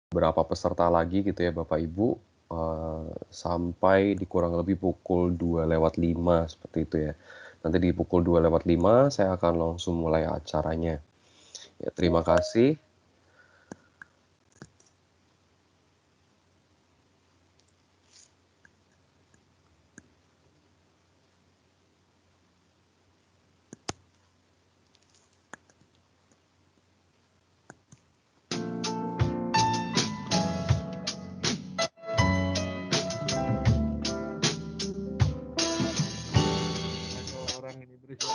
beberapa peserta lagi gitu ya Bapak Ibu, sampai di kurang lebih pukul 2:05 seperti itu ya. Nanti di pukul 2:05 saya akan langsung mulai acaranya. Ya, terima kasih. Orang ini berisik.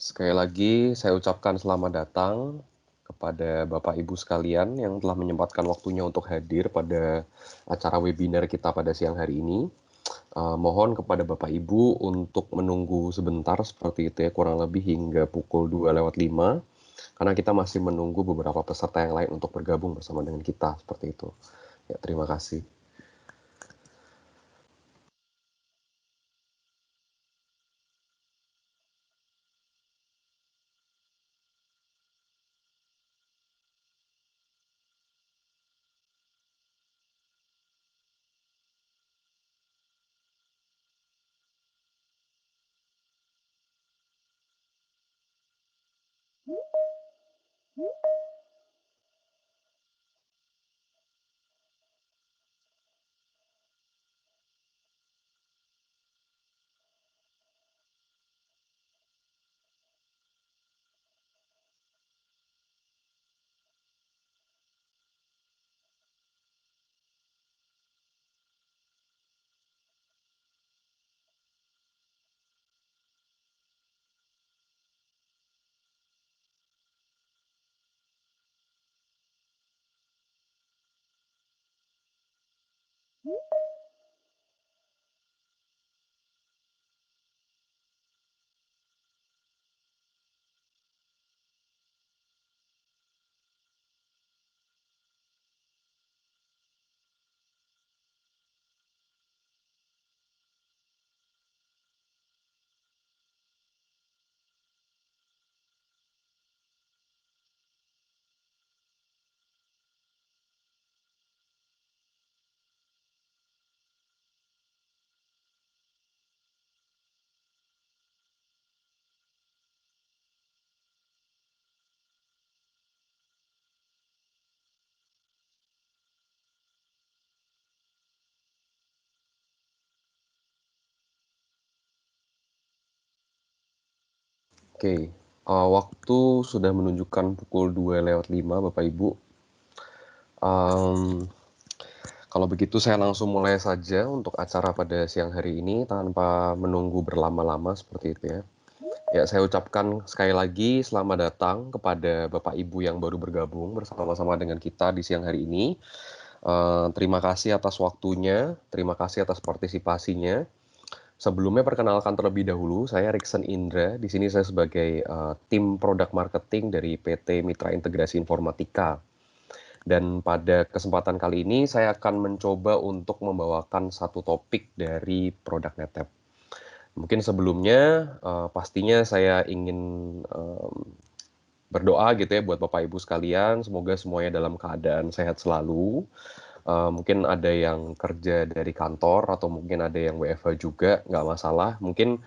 Sekali lagi saya ucapkan selamat datang kepada Bapak Ibu sekalian yang telah menyempatkan waktunya untuk hadir pada acara webinar kita pada siang hari ini. Mohon kepada Bapak Ibu untuk menunggu sebentar seperti itu ya, kurang lebih hingga pukul 2:05, karena kita masih menunggu beberapa peserta yang lain untuk bergabung bersama dengan kita seperti itu. Ya, terima kasih. Oke, waktu sudah menunjukkan pukul 2:05 Bapak Ibu. Kalau begitu saya langsung mulai saja untuk acara pada siang hari ini tanpa menunggu berlama-lama seperti itu ya. Ya, saya ucapkan sekali lagi selamat datang kepada Bapak Ibu yang baru bergabung bersama-sama dengan kita di siang hari ini. Terima kasih atas waktunya, terima kasih atas partisipasinya. Sebelumnya perkenalkan terlebih dahulu, saya Riksen Indra. Di sini saya sebagai tim product marketing dari PT Mitra Integrasi Informatika. Dan pada kesempatan kali ini saya akan mencoba untuk membawakan satu topik dari produk NetApp. Mungkin sebelumnya pastinya saya ingin berdoa gitu ya buat Bapak Ibu sekalian, semoga semuanya dalam keadaan sehat selalu. Mungkin ada yang kerja dari kantor atau mungkin ada yang WFH juga, nggak masalah. Mungkin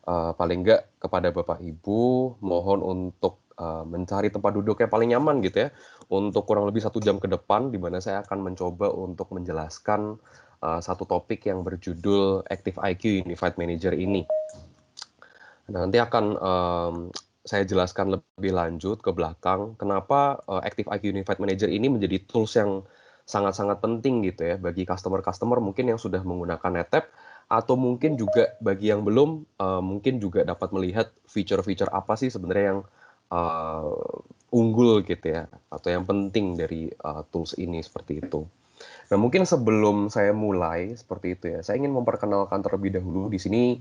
paling nggak kepada Bapak Ibu mohon untuk mencari tempat duduk yang paling nyaman gitu ya, untuk kurang lebih 1 jam ke depan, di mana saya akan mencoba untuk menjelaskan satu topik yang berjudul Active IQ Unified Manager ini. Nah, nanti akan saya jelaskan lebih lanjut ke belakang kenapa Active IQ Unified Manager ini menjadi tools yang sangat-sangat penting gitu ya bagi customer-customer mungkin yang sudah menggunakan NetApp atau mungkin juga bagi yang belum mungkin juga dapat melihat feature-feature apa sih sebenarnya yang unggul gitu ya atau yang penting dari tools ini seperti itu. Nah, mungkin sebelum saya mulai seperti itu ya, saya ingin memperkenalkan terlebih dahulu. Di sini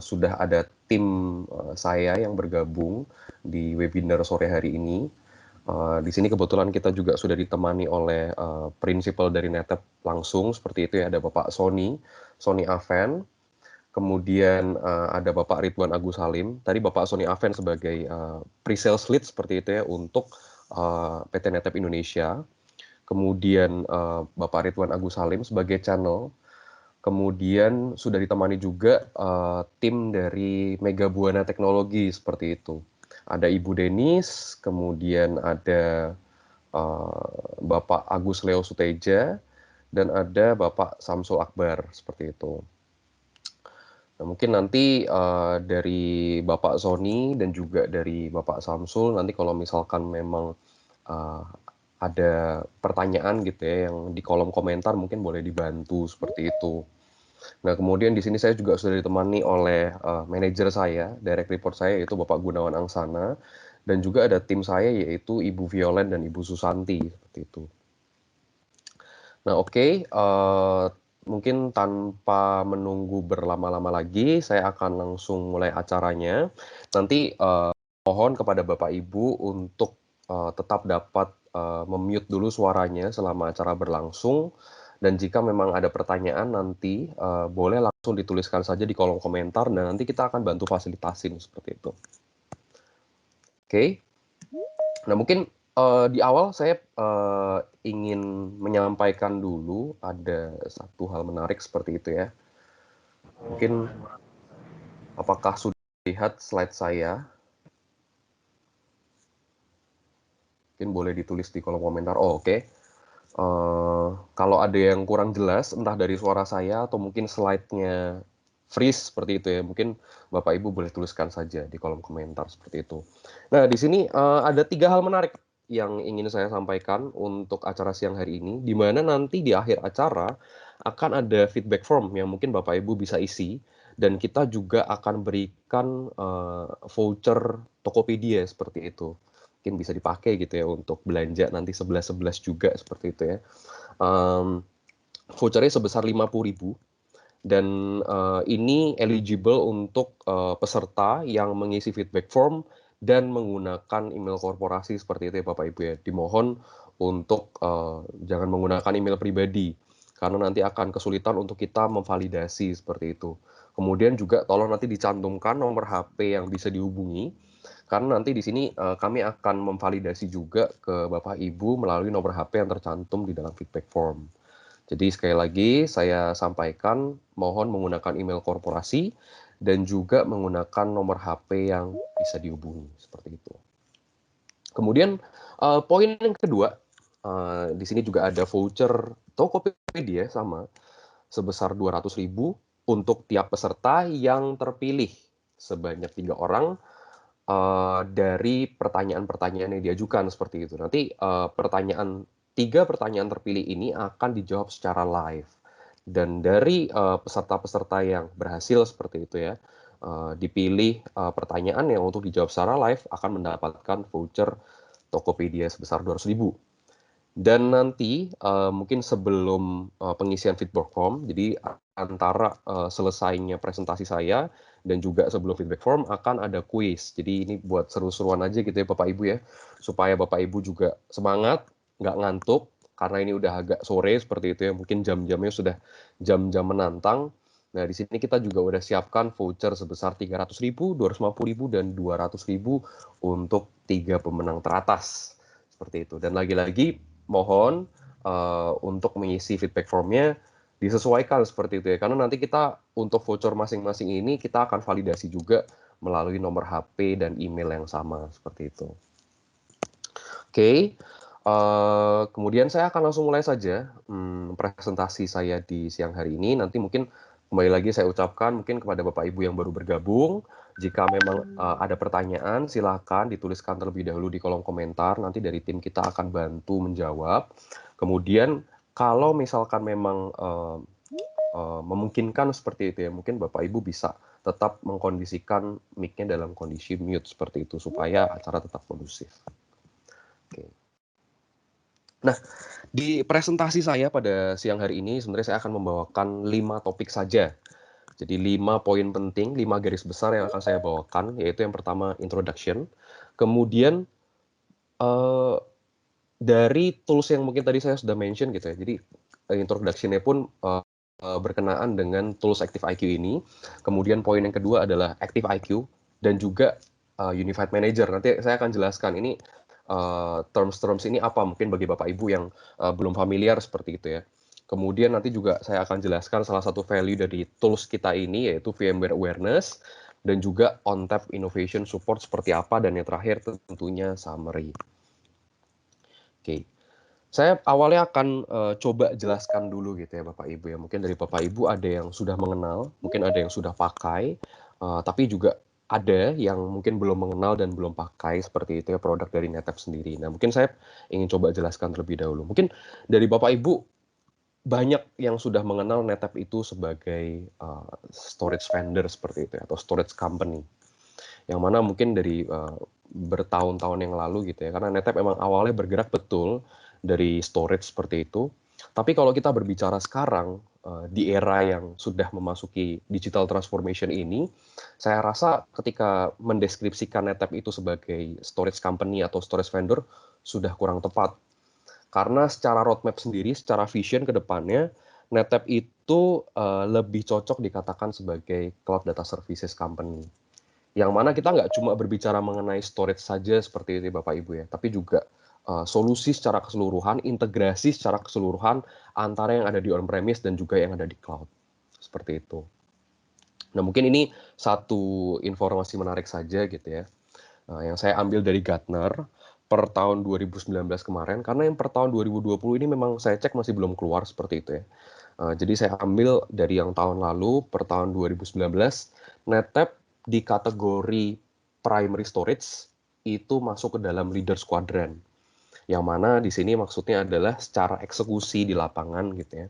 sudah ada tim saya yang bergabung di webinar sore hari ini. Di sini kebetulan kita juga sudah ditemani oleh prinsipal dari NetApp langsung, seperti itu ya, ada Bapak Sony Aven, kemudian ada Bapak Ridwan Agus Halim. Tadi Bapak Sony Aven sebagai pre-sales lead seperti itu ya untuk PT NetApp Indonesia. Kemudian Bapak Ridwan Agus Halim sebagai channel, kemudian sudah ditemani juga tim dari Mega Buana Teknologi seperti itu. Ada Ibu Denis, kemudian ada Bapak Agus Leo Suteja, dan ada Bapak Samsul Akbar seperti itu. Nah, mungkin nanti dari Bapak Sony dan juga dari Bapak Samsul nanti kalau misalkan memang ada pertanyaan gitu ya yang di kolom komentar mungkin boleh dibantu seperti itu. Nah, kemudian di sini saya juga sudah ditemani oleh manajer saya, direct report saya yaitu Bapak Gunawan Angsana dan juga ada tim saya yaitu Ibu Violen dan Ibu Susanti seperti itu. Nah, oke, mungkin tanpa menunggu berlama-lama lagi, saya akan langsung mulai acaranya. Nanti mohon kepada Bapak Ibu untuk tetap dapat mute dulu suaranya selama acara berlangsung. Dan jika memang ada pertanyaan nanti boleh langsung dituliskan saja di kolom komentar dan nanti kita akan bantu fasilitasin seperti itu. Oke. Nah, mungkin di awal saya ingin menyampaikan dulu ada satu hal menarik seperti itu ya. Mungkin apakah sudah lihat slide saya? Mungkin boleh ditulis di kolom komentar. Oh, oke. Kalau ada yang kurang jelas, entah dari suara saya atau mungkin slide-nya freeze seperti itu ya, mungkin Bapak Ibu boleh tuliskan saja di kolom komentar seperti itu. Nah, di sini ada 3 hal menarik yang ingin saya sampaikan untuk acara siang hari ini, di mana nanti di akhir acara akan ada feedback form yang mungkin Bapak Ibu bisa isi, dan kita juga akan berikan voucher Tokopedia seperti itu. Mungkin bisa dipakai gitu ya untuk belanja nanti 11.11 juga seperti itu ya. Vouchernya sebesar 50.000 dan ini eligible untuk peserta yang mengisi feedback form dan menggunakan email korporasi seperti itu ya Bapak Ibu ya. Dimohon untuk jangan menggunakan email pribadi karena nanti akan kesulitan untuk kita memvalidasi seperti itu. Kemudian juga tolong nanti dicantumkan nomor HP yang bisa dihubungi karena nanti di sini kami akan memvalidasi juga ke Bapak Ibu melalui nomor HP yang tercantum di dalam feedback form. Jadi sekali lagi saya sampaikan mohon menggunakan email korporasi dan juga menggunakan nomor HP yang bisa dihubungi seperti itu. Kemudian poin yang kedua, di sini juga ada voucher Tokopedia sama sebesar 200.000 untuk tiap peserta yang terpilih sebanyak 3 orang dari pertanyaan-pertanyaan yang diajukan seperti itu. Nanti 3 pertanyaan terpilih ini akan dijawab secara live. Dan dari peserta-peserta yang berhasil seperti itu ya, dipilih pertanyaan yang untuk dijawab secara live akan mendapatkan voucher Tokopedia sebesar 200.000. Dan nanti mungkin sebelum pengisian feedback form, jadi antara selesainya presentasi saya dan juga sebelum feedback form akan ada kuis. Jadi ini buat seru-seruan aja gitu ya Bapak Ibu ya, supaya Bapak Ibu juga semangat nggak ngantuk, karena ini udah agak sore seperti itu ya, mungkin jam-jamnya sudah jam-jam menantang. Nah, di sini kita juga udah siapkan voucher sebesar 300.000, 250.000, dan 200.000 untuk 3 pemenang teratas. Seperti itu. Dan lagi-lagi mohon untuk mengisi feedback formnya disesuaikan seperti itu ya. Karena nanti kita untuk voucher masing-masing ini kita akan validasi juga melalui nomor HP dan email yang sama seperti itu. Oke, kemudian saya akan langsung mulai saja presentasi saya di siang hari ini. Nanti mungkin kembali lagi saya ucapkan mungkin kepada Bapak Ibu yang baru bergabung, jika memang ada pertanyaan silakan dituliskan terlebih dahulu di kolom komentar. Nanti dari tim kita akan bantu menjawab. Kemudian kalau misalkan memang memungkinkan seperti itu ya, mungkin Bapak Ibu bisa tetap mengkondisikan mic-nya dalam kondisi mute seperti itu supaya acara tetap kondusif. Oke. Nah, di presentasi saya pada siang hari ini sebenarnya saya akan membawakan 5 topik saja. Jadi 5 poin penting, 5 garis besar yang akan saya bawakan, yaitu yang pertama introduction, kemudian dari tools yang mungkin tadi saya sudah mention gitu ya. Jadi introduction-nya pun berkenaan dengan tools ActiveIQ ini. Kemudian poin yang kedua adalah ActiveIQ dan juga Unified Manager. Nanti saya akan jelaskan ini terms-terms ini apa mungkin bagi Bapak Ibu yang belum familiar seperti itu ya. Kemudian nanti juga saya akan jelaskan salah satu value dari tools kita ini yaitu VMware Awareness dan juga ONTAP Innovation Support seperti apa, dan yang terakhir tentunya summary. Oke. Saya awalnya akan coba jelaskan dulu gitu ya Bapak Ibu ya. Mungkin dari Bapak Ibu ada yang sudah mengenal, mungkin ada yang sudah pakai, tapi juga ada yang mungkin belum mengenal dan belum pakai seperti itu ya produk dari NetApp sendiri. Nah, mungkin saya ingin coba jelaskan terlebih dahulu. Mungkin dari Bapak Ibu banyak yang sudah mengenal NetApp itu sebagai storage vendor seperti itu ya, atau storage company. Yang mana mungkin dari bertahun-tahun yang lalu gitu ya, karena NetApp memang awalnya bergerak betul dari storage seperti itu. Tapi kalau kita berbicara sekarang di era yang sudah memasuki digital transformation ini, saya rasa ketika mendeskripsikan NetApp itu sebagai storage company atau storage vendor sudah kurang tepat. Karena secara roadmap sendiri, secara vision ke depannya, NetApp itu lebih cocok dikatakan sebagai cloud data services company. Yang mana kita nggak cuma berbicara mengenai storage saja seperti itu Bapak Ibu ya, tapi juga solusi secara keseluruhan, integrasi secara keseluruhan antara yang ada di on-premise dan juga yang ada di cloud. Seperti itu. Nah, mungkin ini satu informasi menarik saja gitu ya, yang saya ambil dari Gartner per tahun 2019 kemarin, karena yang per tahun 2020 ini memang saya cek masih belum keluar seperti itu ya. Jadi saya ambil dari yang tahun lalu per tahun 2019, NetApp di kategori primary storage itu masuk ke dalam leaders quadrant. Yang mana di sini maksudnya adalah secara eksekusi di lapangan gitu ya.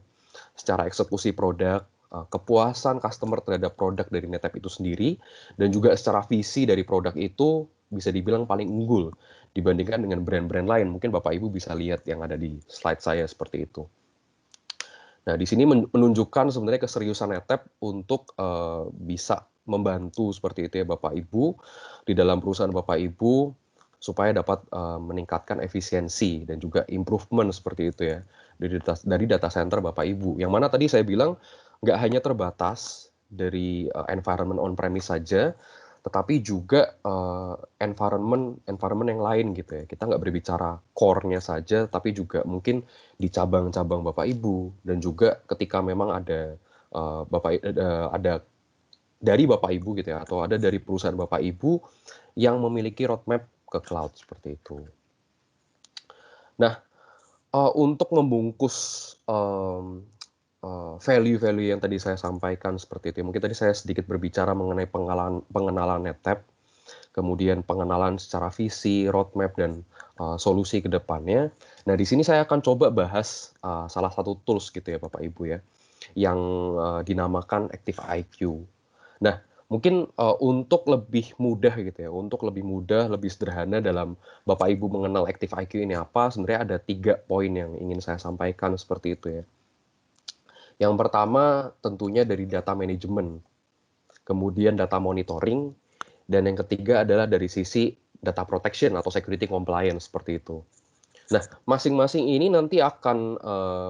Secara eksekusi produk, kepuasan customer terhadap produk dari NetApp itu sendiri, dan juga secara visi dari produk itu bisa dibilang paling unggul dibandingkan dengan brand-brand lain. Mungkin Bapak Ibu bisa lihat yang ada di slide saya seperti itu. Nah, di sini menunjukkan sebenarnya keseriusan NetApp untuk bisa membantu seperti itu ya Bapak Ibu di dalam perusahaan Bapak Ibu supaya dapat meningkatkan efisiensi dan juga improvement seperti itu ya dari data center Bapak Ibu. Yang mana tadi saya bilang nggak hanya terbatas dari environment on-premise saja, tetapi juga environment yang lain gitu ya. Kita nggak berbicara core-nya saja, tapi juga mungkin di cabang-cabang Bapak Ibu, dan juga ketika memang ada ada dari Bapak Ibu gitu ya, atau ada dari perusahaan Bapak Ibu yang memiliki roadmap ke cloud seperti itu. Nah, untuk membungkus value-value yang tadi saya sampaikan seperti itu, mungkin tadi saya sedikit berbicara mengenai pengenalan NetApp, kemudian pengenalan secara visi, roadmap, dan solusi ke depannya. Nah, di sini saya akan coba bahas salah satu tools gitu ya Bapak Ibu ya, yang dinamakan ActiveIQ. Nah, mungkin untuk lebih mudah gitu ya, untuk lebih mudah, lebih sederhana dalam Bapak Ibu mengenal ActiveIQ ini apa, sebenarnya ada 3 poin yang ingin saya sampaikan seperti itu ya. Yang pertama tentunya dari data management, kemudian data monitoring, dan yang ketiga adalah dari sisi data protection atau security compliance seperti itu. Nah, masing-masing ini nanti akan,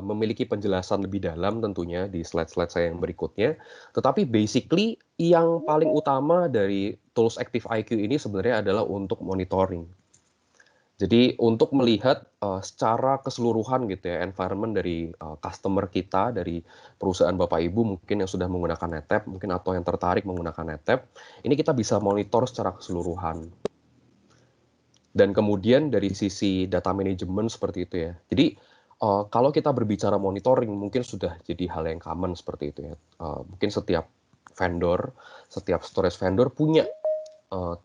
memiliki penjelasan lebih dalam tentunya di slide-slide saya yang berikutnya. Tetapi basically yang paling utama dari tools Active IQ ini sebenarnya adalah untuk monitoring. Jadi untuk melihat, secara keseluruhan gitu ya, environment dari, customer kita, dari perusahaan Bapak Ibu mungkin yang sudah menggunakan NetApp, mungkin atau yang tertarik menggunakan NetApp, ini kita bisa monitor secara keseluruhan. Dan kemudian dari sisi data management seperti itu ya. Jadi, kalau kita berbicara monitoring mungkin sudah jadi hal yang common seperti itu ya. Mungkin setiap vendor, setiap storage vendor punya,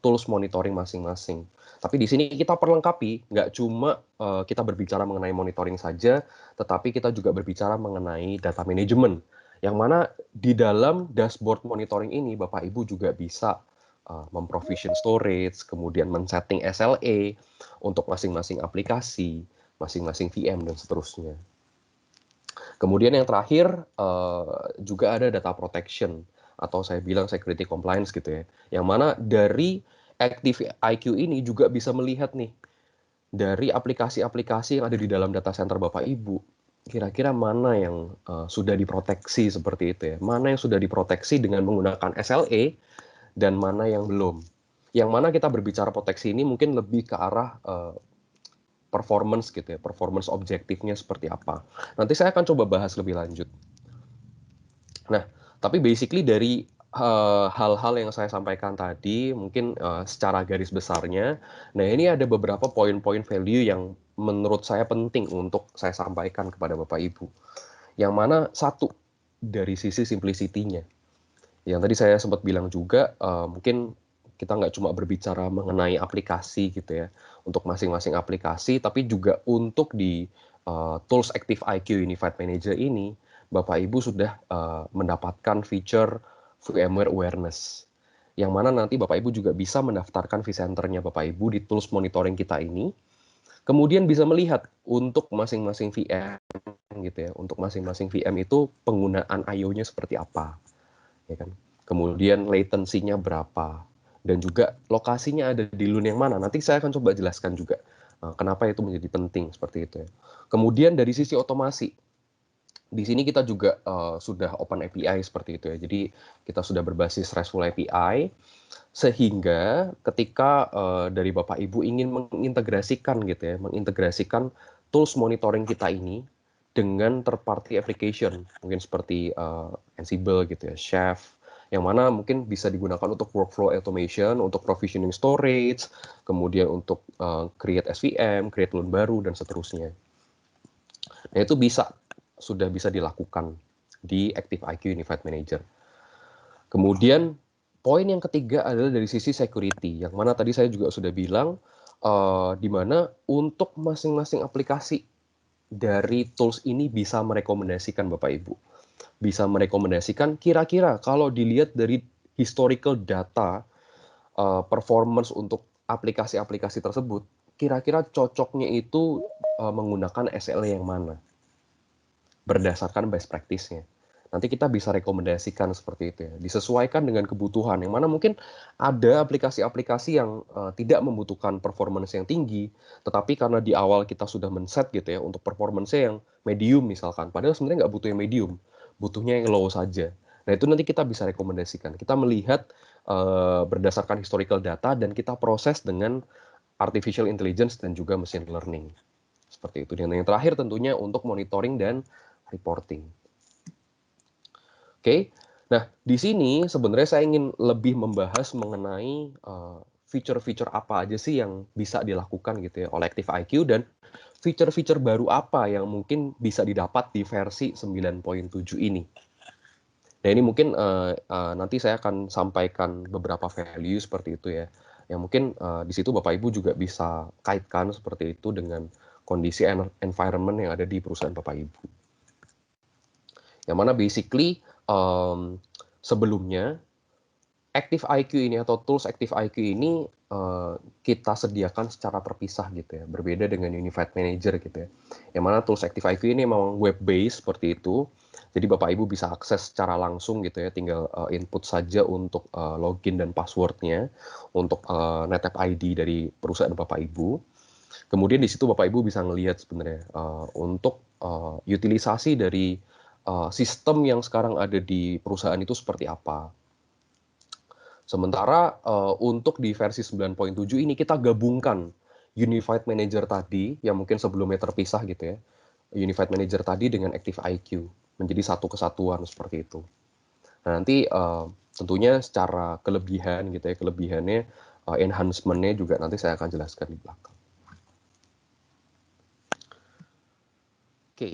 tools monitoring masing-masing. Tapi di sini kita perlengkapi, nggak cuma, kita berbicara mengenai monitoring saja, tetapi kita juga berbicara mengenai data management. Yang mana di dalam dashboard monitoring ini Bapak Ibu juga bisa, memprovision storage, kemudian men-setting SLA untuk masing-masing aplikasi, masing-masing VM dan seterusnya. Kemudian yang terakhir, juga ada data protection atau saya bilang security compliance gitu ya, yang mana dari Active IQ ini juga bisa melihat nih, dari aplikasi-aplikasi yang ada di dalam data center Bapak Ibu, kira-kira mana yang, sudah diproteksi seperti itu ya, mana yang sudah diproteksi dengan menggunakan SLA dan mana yang belum. Yang mana kita berbicara proteksi ini mungkin lebih ke arah, performance gitu ya, performance objektifnya seperti apa. Nanti saya akan coba bahas lebih lanjut. Nah, tapi basically dari, hal-hal yang saya sampaikan tadi mungkin, secara garis besarnya, nah ini ada beberapa poin-poin value yang menurut saya penting untuk saya sampaikan kepada Bapak Ibu. Yang mana satu, dari sisi simplicity-nya. Yang tadi saya sempat bilang juga, mungkin kita nggak cuma berbicara mengenai aplikasi gitu ya, untuk masing-masing aplikasi, tapi juga untuk di, tools Active IQ Unified Manager ini, Bapak Ibu sudah, mendapatkan feature VMware Awareness. Yang mana nanti Bapak Ibu juga bisa mendaftarkan vCenter-nya Bapak Ibu di tools monitoring kita ini, kemudian bisa melihat untuk masing-masing VM gitu ya, untuk masing-masing VM itu penggunaan IO-nya seperti apa. Ya kan. Kemudian latency-nya berapa, dan juga lokasinya ada di LUN yang mana. Nanti saya akan coba jelaskan juga, kenapa itu menjadi penting seperti itu ya. Kemudian dari sisi otomasi, di sini kita juga, sudah open API seperti itu ya. Jadi kita sudah berbasis RESTful API, sehingga ketika, dari Bapak Ibu ingin mengintegrasikan gitu ya, mengintegrasikan tools monitoring kita ini dengan third party application, mungkin seperti, Ansible gitu ya, Chef, yang mana mungkin bisa digunakan untuk workflow automation, untuk provisioning storage, kemudian untuk, create SVM, create LUN baru, dan seterusnya. Nah itu sudah bisa dilakukan di Active IQ Unified Manager. Kemudian poin yang ketiga adalah dari sisi security, yang mana tadi saya juga sudah bilang, di mana untuk masing-masing aplikasi dari tools ini bisa merekomendasikan Bapak Ibu. Bisa merekomendasikan kira-kira kalau dilihat dari historical data, performance untuk aplikasi-aplikasi tersebut, kira-kira cocoknya itu, menggunakan SLA yang mana, berdasarkan best practice-nya. Nanti kita bisa rekomendasikan seperti itu ya, disesuaikan dengan kebutuhan, yang mana mungkin ada aplikasi-aplikasi yang, tidak membutuhkan performance yang tinggi, tetapi karena di awal kita sudah men-set gitu ya, untuk performance-nya yang medium misalkan, padahal sebenarnya nggak butuh yang medium, butuhnya yang low saja. Nah itu nanti kita bisa rekomendasikan, kita melihat, berdasarkan historical data dan kita proses dengan artificial intelligence dan juga machine learning, seperti itu. Dan yang terakhir tentunya untuk monitoring dan reporting. Oke. Nah, di sini sebenarnya saya ingin lebih membahas mengenai, fitur-fitur apa aja sih yang bisa dilakukan gitu ya oleh Active IQ, dan fitur-fitur baru apa yang mungkin bisa didapat di versi 9.7 ini. Nah, ini mungkin, nanti saya akan sampaikan beberapa value seperti itu ya, yang mungkin, di situ Bapak Ibu juga bisa kaitkan seperti itu dengan kondisi environment yang ada di perusahaan Bapak Ibu. Yang mana basically, sebelumnya Active IQ ini atau tools Active IQ ini, kita sediakan secara terpisah gitu ya, berbeda dengan Unified Manager gitu ya. Yang mana tools Active IQ ini memang web based seperti itu. Jadi Bapak Ibu bisa akses secara langsung gitu ya, tinggal, input saja untuk, login dan password-nya untuk, NetApp ID dari perusahaan Bapak Ibu. Kemudian di situ Bapak Ibu bisa ngelihat sebenarnya untuk utilisasi dari sistem yang sekarang ada di perusahaan itu seperti apa. Sementara untuk di versi 9.7 ini kita gabungkan Unified Manager tadi yang mungkin sebelumnya terpisah gitu ya. Unified Manager tadi dengan Active IQ menjadi satu kesatuan seperti itu. Nah, nanti tentunya secara kelebihan gitu ya, kelebihannya enhancement-nya juga nanti saya akan jelaskan di belakang. Oke.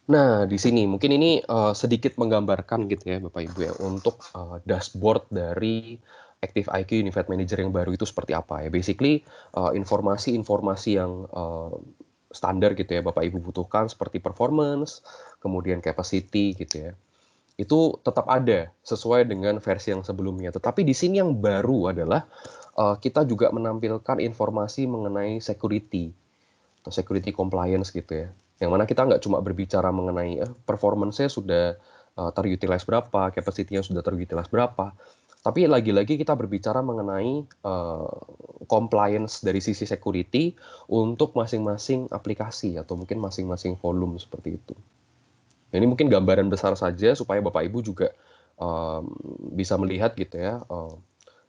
Nah, di sini mungkin ini sedikit menggambarkan gitu ya Bapak Ibu ya untuk dashboard dari Active IQ Unified Manager yang baru itu seperti apa ya. Basically informasi-informasi yang standar gitu ya Bapak Ibu butuhkan seperti performance, kemudian capacity gitu ya. Itu tetap ada sesuai dengan versi yang sebelumnya. Tetapi di sini yang baru adalah kita juga menampilkan informasi mengenai security atau security compliance gitu ya. Yang mana kita nggak cuma berbicara mengenai performance-nya sudah terutilize berapa, capacity-nya sudah terutilize berapa, tapi lagi-lagi kita berbicara mengenai compliance dari sisi security untuk masing-masing aplikasi atau mungkin masing-masing volume seperti itu. Ini mungkin gambaran besar saja supaya Bapak Ibu juga bisa melihat gitu ya,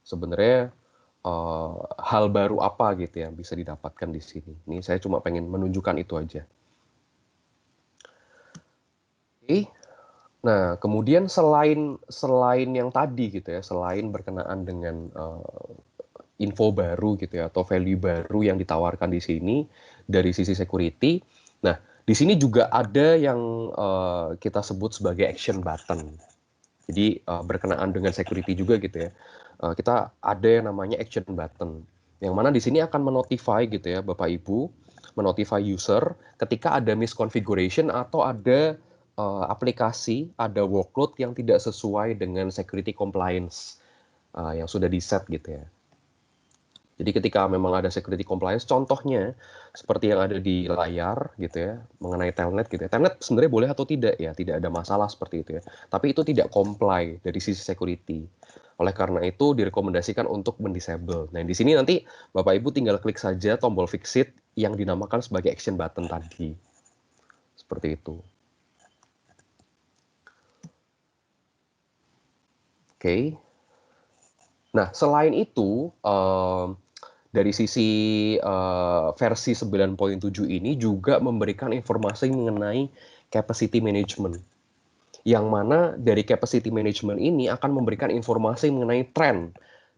sebenarnya hal baru apa gitu yang bisa didapatkan di sini. Ini saya cuma pengen menunjukkan itu aja. Oke. Nah, kemudian selain yang tadi gitu ya, selain berkenaan dengan info baru gitu ya atau value baru yang ditawarkan di sini dari sisi security. Nah, di sini juga ada yang kita sebut sebagai action button. Jadi berkenaan dengan security juga gitu ya. Kita ada yang namanya action button. Yang mana di sini akan menotify gitu ya Bapak Ibu, menotify user ketika ada misconfiguration atau ada aplikasi, ada workload yang tidak sesuai dengan security compliance yang sudah di set gitu ya. Jadi ketika memang ada security compliance, contohnya seperti yang ada di layar gitu ya, mengenai telnet gitu ya. Telnet sebenarnya boleh atau tidak ya, tidak ada masalah seperti itu ya. Tapi itu tidak comply dari sisi security. Oleh karena itu direkomendasikan untuk mendisable. Nah, di sini nanti Bapak Ibu tinggal klik saja tombol fix it yang dinamakan sebagai action button tadi. Seperti itu. Oke. Nah, selain itu dari sisi versi 9.7 ini juga memberikan informasi mengenai capacity management. Yang mana dari capacity management ini akan memberikan informasi mengenai tren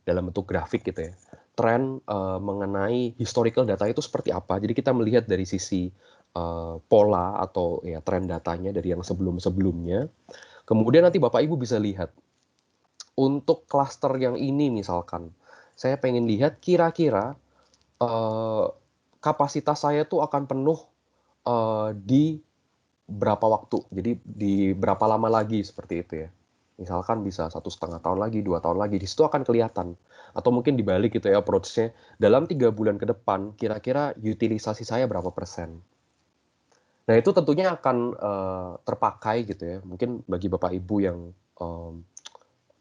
dalam bentuk grafik gitu ya. Tren mengenai historical data itu seperti apa. Jadi kita melihat dari sisi pola atau ya tren datanya dari yang sebelum-sebelumnya. Kemudian nanti Bapak Ibu bisa lihat untuk klaster yang ini misalkan, saya pengen lihat kira-kira kapasitas saya tuh akan penuh di berapa waktu. Jadi di berapa lama lagi seperti itu ya. Misalkan bisa 1,5 tahun lagi, 2 tahun lagi, di situ akan kelihatan. Atau mungkin dibalik gitu ya approach-nya, dalam 3 bulan ke depan, kira-kira utilisasi saya berapa persen. Nah itu tentunya akan terpakai gitu ya, mungkin bagi Bapak Ibu yang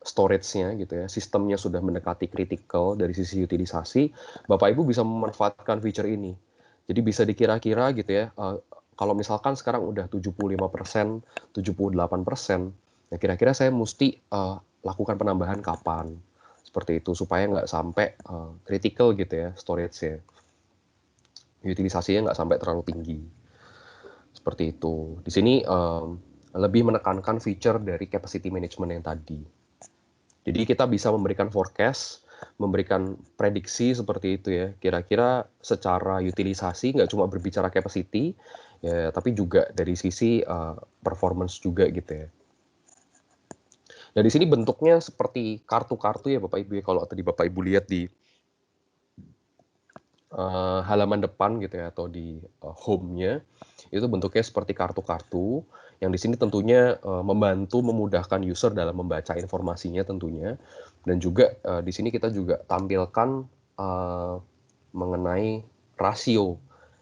storage-nya gitu ya, sistemnya sudah mendekati critical dari sisi utilisasi, Bapak Ibu bisa memanfaatkan feature ini. Jadi bisa dikira-kira gitu ya, kalau misalkan sekarang udah 75%, 78%, ya kira-kira saya mesti lakukan penambahan kapan? Seperti itu, supaya nggak sampai critical gitu ya storage-nya. Utilisasinya nggak sampai terlalu tinggi. Seperti itu. Di sini lebih menekankan feature dari capacity management yang tadi. Jadi kita bisa memberikan forecast, memberikan prediksi seperti itu ya. Kira-kira secara utilisasi nggak cuma berbicara capacity, ya, tapi juga dari sisi performance juga gitu ya. Nah di sini bentuknya seperti kartu-kartu ya Bapak Ibu ya. Kalau tadi Bapak Ibu lihat di halaman depan gitu ya atau di home-nya itu bentuknya seperti kartu-kartu yang di sini tentunya membantu memudahkan user dalam membaca informasinya tentunya dan juga di sini kita juga tampilkan mengenai rasio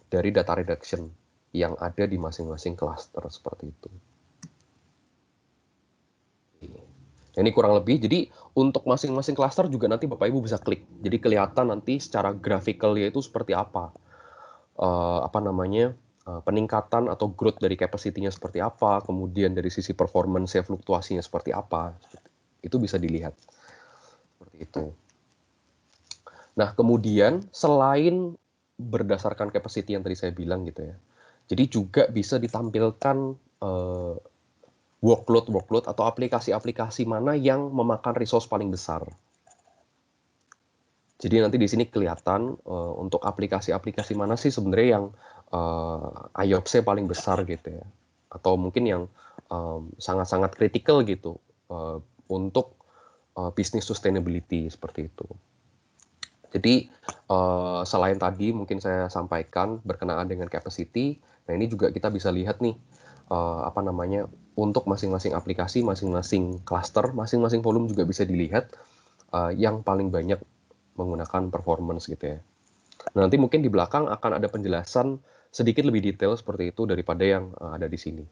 dari data reduction yang ada di masing-masing cluster seperti itu. Ini kurang lebih, jadi untuk masing-masing cluster juga nanti Bapak Ibu bisa klik. Jadi kelihatan nanti secara grafikalnya itu seperti apa. apa namanya, peningkatan atau growth dari capacity-nya seperti apa, kemudian dari sisi performance-nya, fluktuasinya seperti apa, itu bisa dilihat, seperti itu. Nah, kemudian selain berdasarkan capacity yang tadi saya bilang gitu ya, jadi juga bisa ditampilkan workload atau aplikasi-aplikasi mana yang memakan resource paling besar. Jadi nanti di sini kelihatan untuk aplikasi-aplikasi mana sih sebenarnya yang IOPS-nya paling besar gitu ya, atau mungkin yang sangat-sangat kritikal gitu untuk business sustainability seperti itu. Jadi selain tadi mungkin saya sampaikan berkenaan dengan capacity, nah ini juga kita bisa lihat nih apa namanya, untuk masing-masing aplikasi, masing-masing cluster, masing-masing volume juga bisa dilihat yang paling banyak menggunakan performance gitu ya. Nah, nanti mungkin di belakang akan ada penjelasan sedikit lebih detail seperti itu daripada yang ada di sini.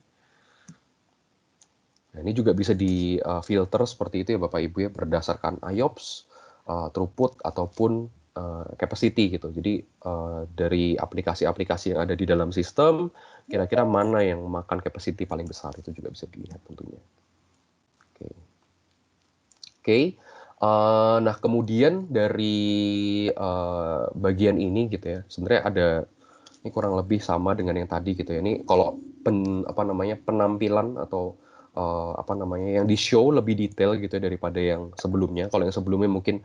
Nah, ini juga bisa di filter seperti itu ya Bapak Ibu ya, berdasarkan IOPS, throughput ataupun capacity gitu. Jadi dari aplikasi-aplikasi yang ada di dalam sistem, kira-kira mana yang makan capacity paling besar itu juga bisa dilihat tentunya. Oke. Oke. Nah kemudian dari bagian ini gitu ya, sebenarnya ada ini kurang lebih sama dengan yang tadi gitu ya. Ini kalau penampilan atau apa namanya yang di show lebih detail gitu ya daripada yang sebelumnya. Kalau yang sebelumnya mungkin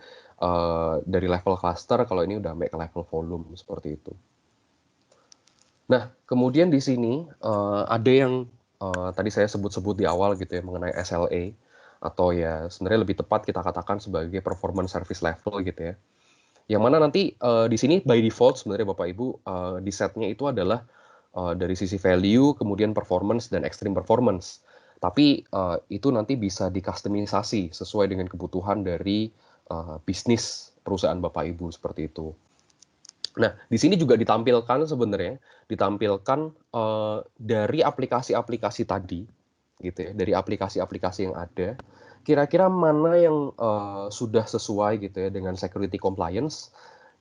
dari level cluster, kalau ini udah make level volume seperti itu. Nah kemudian di sini ada yang tadi saya sebut-sebut di awal gitu ya mengenai SLA, atau ya sebenarnya lebih tepat kita katakan sebagai performance service level gitu ya. Yang mana nanti di sini by default sebenarnya Bapak Ibu di setnya itu adalah dari sisi value, kemudian performance dan extreme performance. Tapi itu nanti bisa dikustomisasi sesuai dengan kebutuhan dari bisnis perusahaan Bapak Ibu seperti itu. Nah, di sini juga ditampilkan sebenarnya, ditampilkan dari aplikasi-aplikasi tadi, gitu ya, dari aplikasi-aplikasi yang ada, kira-kira mana yang sudah sesuai gitu ya dengan security compliance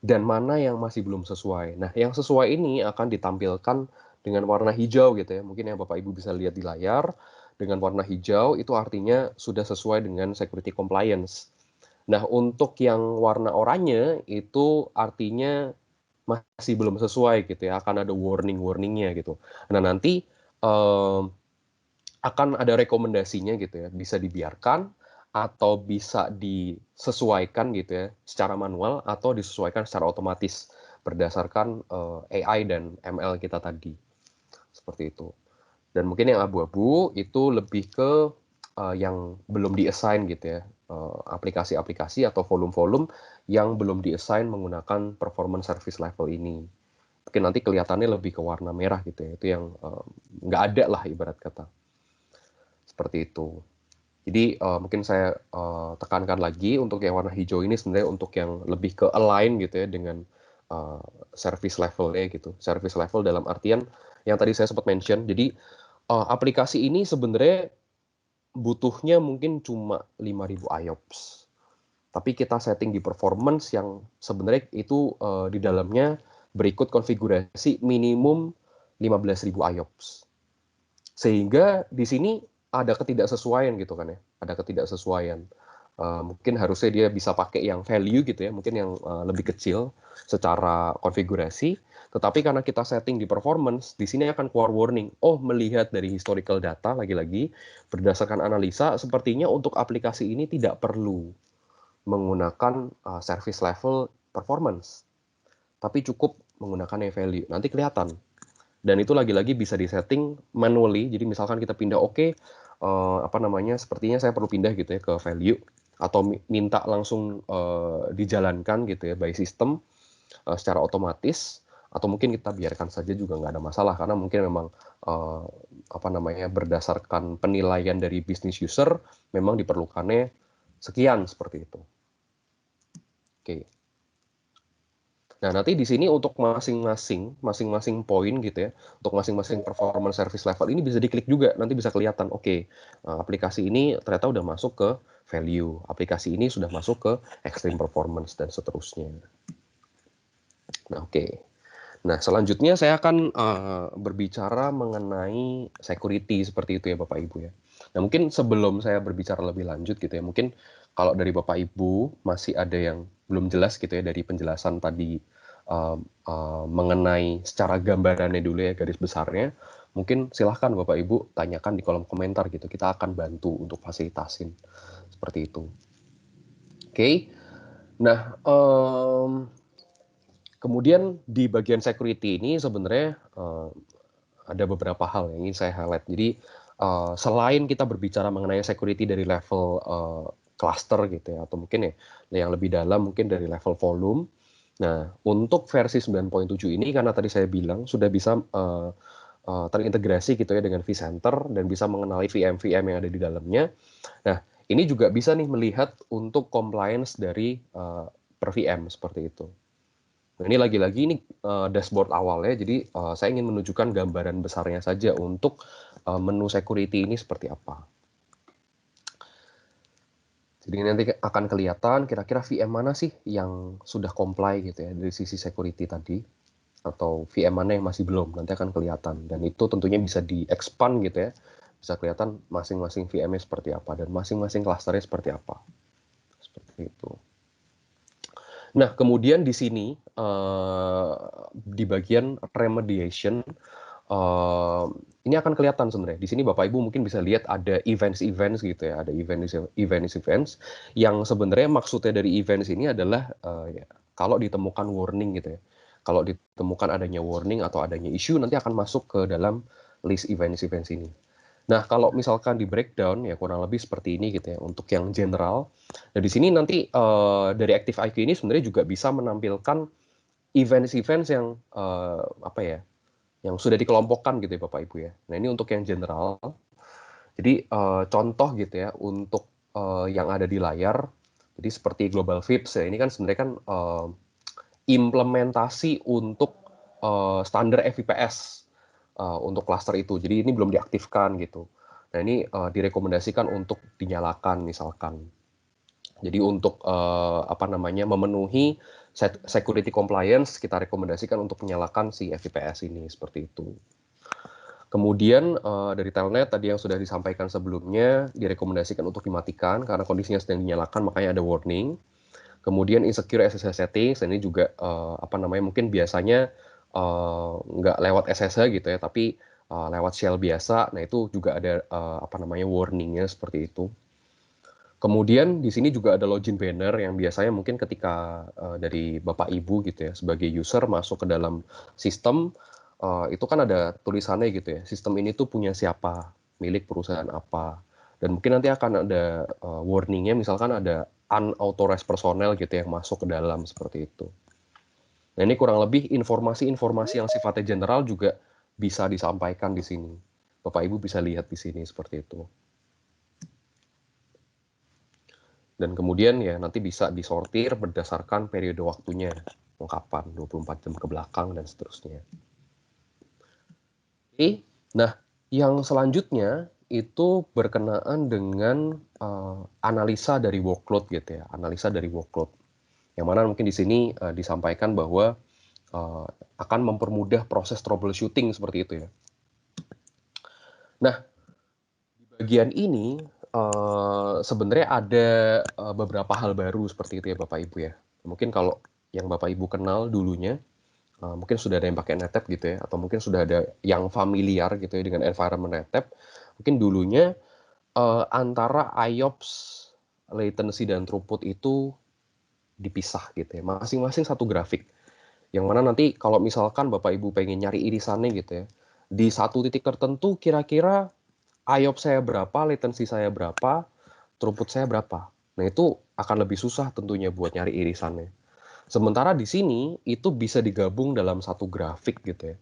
dan mana yang masih belum sesuai. Nah, yang sesuai ini akan ditampilkan dengan warna hijau gitu ya. Mungkin yang Bapak Ibu bisa lihat di layar, dengan warna hijau itu artinya sudah sesuai dengan security compliance. Nah, untuk yang warna oranye itu artinya masih belum sesuai gitu ya, akan ada warning-warningnya gitu. Nah, nanti akan ada rekomendasinya gitu ya, bisa dibiarkan atau bisa disesuaikan gitu ya secara manual atau disesuaikan secara otomatis berdasarkan AI dan ML kita tadi. Seperti itu. Dan mungkin yang abu-abu itu lebih ke yang belum di-assign gitu ya, aplikasi-aplikasi atau volume-volume yang belum di-assign menggunakan performance service level ini. Mungkin nanti kelihatannya lebih ke warna merah gitu ya, itu yang nggak ada lah ibarat kata. Seperti itu. Jadi mungkin saya tekankan lagi untuk yang warna hijau ini sebenarnya untuk yang lebih ke align gitu ya dengan service levelnya gitu. Service level dalam artian yang tadi saya sempat mention. Jadi aplikasi ini sebenarnya butuhnya mungkin cuma 5.000 IOPS. Tapi kita setting di performance yang sebenarnya itu di dalamnya berikut konfigurasi minimum 15.000 IOPS. Sehingga di sini ada ketidaksesuaian gitu kan ya, ada ketidaksesuaian. Mungkin harusnya dia bisa pakai yang value gitu ya, mungkin yang lebih kecil secara konfigurasi, tetapi karena kita setting di performance, di sini akan keluar warning. Oh, melihat dari historical data lagi-lagi berdasarkan analisa, sepertinya untuk aplikasi ini tidak perlu menggunakan service level performance, tapi cukup menggunakan yang value. Nanti kelihatan. Dan itu lagi-lagi bisa disetting manually. Jadi misalkan kita pindah apa namanya, sepertinya saya perlu pindah gitu ya ke value atau minta langsung dijalankan gitu ya by system secara otomatis, atau mungkin kita biarkan saja juga nggak ada masalah karena mungkin memang apa namanya berdasarkan penilaian dari business user memang diperlukannya sekian seperti itu. Oke. Nah, nanti di sini untuk masing-masing poin gitu ya, untuk masing-masing performance service level ini bisa diklik juga, nanti bisa kelihatan, oke, aplikasi ini ternyata udah masuk ke value, aplikasi ini sudah masuk ke extreme performance, dan seterusnya. Nah, oke. Nah, selanjutnya saya akan berbicara mengenai security seperti itu ya Bapak Ibu ya. Nah, mungkin sebelum saya berbicara lebih lanjut gitu ya, mungkin kalau dari Bapak Ibu masih ada yang belum jelas gitu ya dari penjelasan tadi mengenai secara gambarannya dulu ya garis besarnya, mungkin silahkan Bapak Ibu tanyakan di kolom komentar gitu. Kita akan bantu untuk fasilitasin seperti itu. Oke. Nah, kemudian di bagian security ini sebenarnya ada beberapa hal yang ingin saya highlight. Jadi selain kita berbicara mengenai security dari level cluster gitu ya, atau mungkin ya yang lebih dalam mungkin dari level volume. Nah, untuk versi 9.7 ini karena tadi saya bilang sudah bisa terintegrasi gitu ya dengan vCenter dan bisa mengenali VM-VM yang ada di dalamnya. Nah, ini juga bisa nih melihat untuk compliance dari per VM seperti itu. Nah, ini lagi-lagi ini dashboard awalnya, jadi saya ingin menunjukkan gambaran besarnya saja untuk menu security ini seperti apa. Jadi nanti akan kelihatan kira-kira VM mana sih yang sudah comply gitu ya dari sisi security tadi, atau VM mana yang masih belum, nanti akan kelihatan. Dan itu tentunya bisa di-expand gitu ya, bisa kelihatan masing-masing VM-nya seperti apa, dan masing-masing cluster-nya seperti apa. Seperti itu. Nah, kemudian di sini di bagian remediation ini akan kelihatan sebenarnya. Di sini Bapak Ibu mungkin bisa lihat ada events-events gitu ya, ada events yang sebenarnya maksudnya dari events ini adalah ya, kalau ditemukan warning gitu ya. Kalau ditemukan adanya warning atau adanya isu nanti akan masuk ke dalam list events-events ini. Nah, kalau misalkan di breakdown ya kurang lebih seperti ini gitu ya untuk yang general. Nah, di sini nanti dari Active IQ ini sebenarnya juga bisa menampilkan events-events yang apa ya, yang sudah dikelompokkan gitu ya Bapak Ibu ya. Nah, ini untuk yang general. Jadi contoh gitu ya untuk yang ada di layar. Jadi seperti Global VIPs ya, ini kan sebenarnya kan implementasi untuk standar FVPS untuk klaster itu. Jadi ini belum diaktifkan gitu. Nah, ini direkomendasikan untuk dinyalakan misalkan. Jadi untuk apa namanya memenuhi security compliance kita rekomendasikan untuk menyalakan si FVPS ini seperti itu. Kemudian dari telnet tadi yang sudah disampaikan sebelumnya direkomendasikan untuk dimatikan karena kondisinya sedang dinyalakan makanya ada warning. Kemudian insecure SSH settings ini juga apa namanya mungkin biasanya nggak lewat SSH gitu ya tapi lewat shell biasa. Nah itu juga ada apa namanya warningnya seperti itu. Kemudian di sini juga ada login banner yang biasanya mungkin ketika dari Bapak Ibu gitu ya sebagai user masuk ke dalam sistem itu kan ada tulisannya gitu ya. Sistem ini tuh punya siapa, milik perusahaan apa. Dan mungkin nanti akan ada warningnya misalkan ada unauthorized personnel gitu yang masuk ke dalam seperti itu. Nah, ini kurang lebih informasi-informasi yang sifatnya general juga bisa disampaikan di sini. Bapak Ibu bisa lihat di sini seperti itu. Dan kemudian ya nanti bisa disortir berdasarkan periode waktunya, kapan, 24 jam ke belakang dan seterusnya. Oke, nah yang selanjutnya itu berkenaan dengan analisa dari workload gitu ya, analisa dari workload. Yang mana mungkin di sini disampaikan bahwa akan mempermudah proses troubleshooting seperti itu ya. Nah, di bagian ini sebenarnya ada beberapa hal baru seperti itu ya Bapak Ibu ya. Mungkin kalau yang Bapak Ibu kenal dulunya, mungkin sudah ada yang pakai NetApp gitu ya, atau mungkin sudah ada yang familiar gitu ya dengan environment NetApp. Mungkin dulunya antara IOPS, latency dan throughput itu dipisah gitu ya, masing-masing satu grafik. Yang mana nanti kalau misalkan Bapak Ibu pengen nyari irisannya gitu ya, di satu titik tertentu kira-kira IOPS saya berapa, latency saya berapa, throughput saya berapa. Nah, itu akan lebih susah tentunya buat nyari irisannya. Sementara di sini itu bisa digabung dalam satu grafik gitu ya.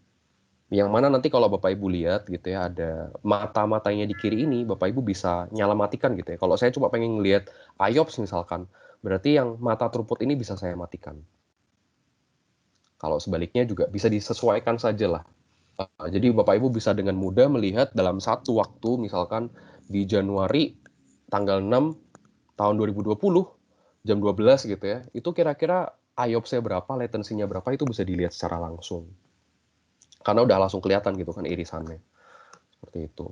Yang mana nanti kalau Bapak Ibu lihat gitu ya ada mata-matanya di kiri ini Bapak Ibu bisa nyala matikan gitu ya. Kalau saya cuma pengen ngelihat IOPS misalkan, berarti yang mata throughput ini bisa saya matikan. Kalau sebaliknya juga bisa disesuaikan saja lah. Jadi Bapak Ibu bisa dengan mudah melihat dalam satu waktu misalkan di Januari tanggal 6 tahun 2020 jam 12 gitu ya. Itu kira-kira IOPS-nya berapa, latency-nya berapa itu bisa dilihat secara langsung. Karena udah langsung kelihatan gitu kan irisannya. Seperti itu.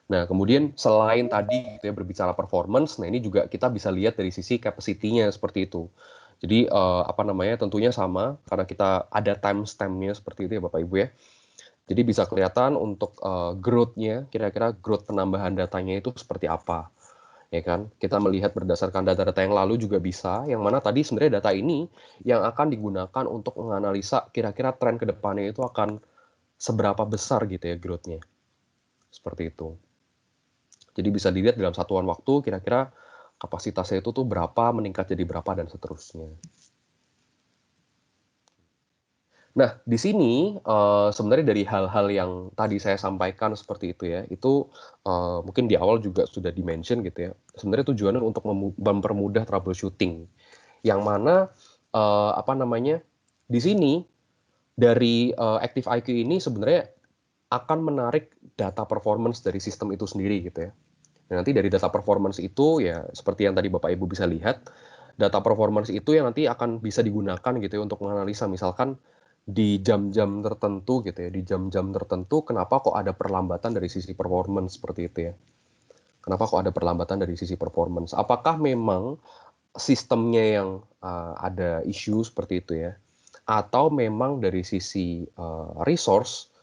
Nah, kemudian selain tadi gitu ya berbicara performance, nah ini juga kita bisa lihat dari sisi capacity-nya seperti itu. Jadi apa namanya tentunya sama karena kita ada timestamp-nya seperti itu ya Bapak Ibu ya. Jadi bisa kelihatan untuk growth-nya, kira-kira growth penambahan datanya itu seperti apa. Ya kan? Kita melihat berdasarkan data-data yang lalu juga bisa, yang mana tadi sebenarnya data ini yang akan digunakan untuk menganalisa kira-kira tren ke depannya itu akan seberapa besar gitu ya growth-nya. Seperti itu. Jadi bisa dilihat dalam satuan waktu kira-kira kapasitasnya itu tuh berapa, meningkat jadi berapa, dan seterusnya. Nah, di sini sebenarnya dari hal-hal yang tadi saya sampaikan seperti itu ya, itu mungkin di awal juga sudah di-mention gitu ya. Sebenarnya tujuannya untuk mempermudah troubleshooting. Yang mana apa namanya? Di sini dari Active IQ ini sebenarnya akan menarik data performance dari sistem itu sendiri gitu ya. Nah, nanti dari data performance itu ya seperti yang tadi Bapak Ibu bisa lihat, data performance itu yang nanti akan bisa digunakan gitu ya untuk menganalisa misalkan di jam-jam tertentu gitu ya, di jam-jam tertentu kenapa kok ada perlambatan dari sisi performance seperti itu ya. Kenapa kok ada perlambatan dari sisi performance? Apakah memang sistemnya yang ada isu seperti itu ya? Atau memang dari sisi resource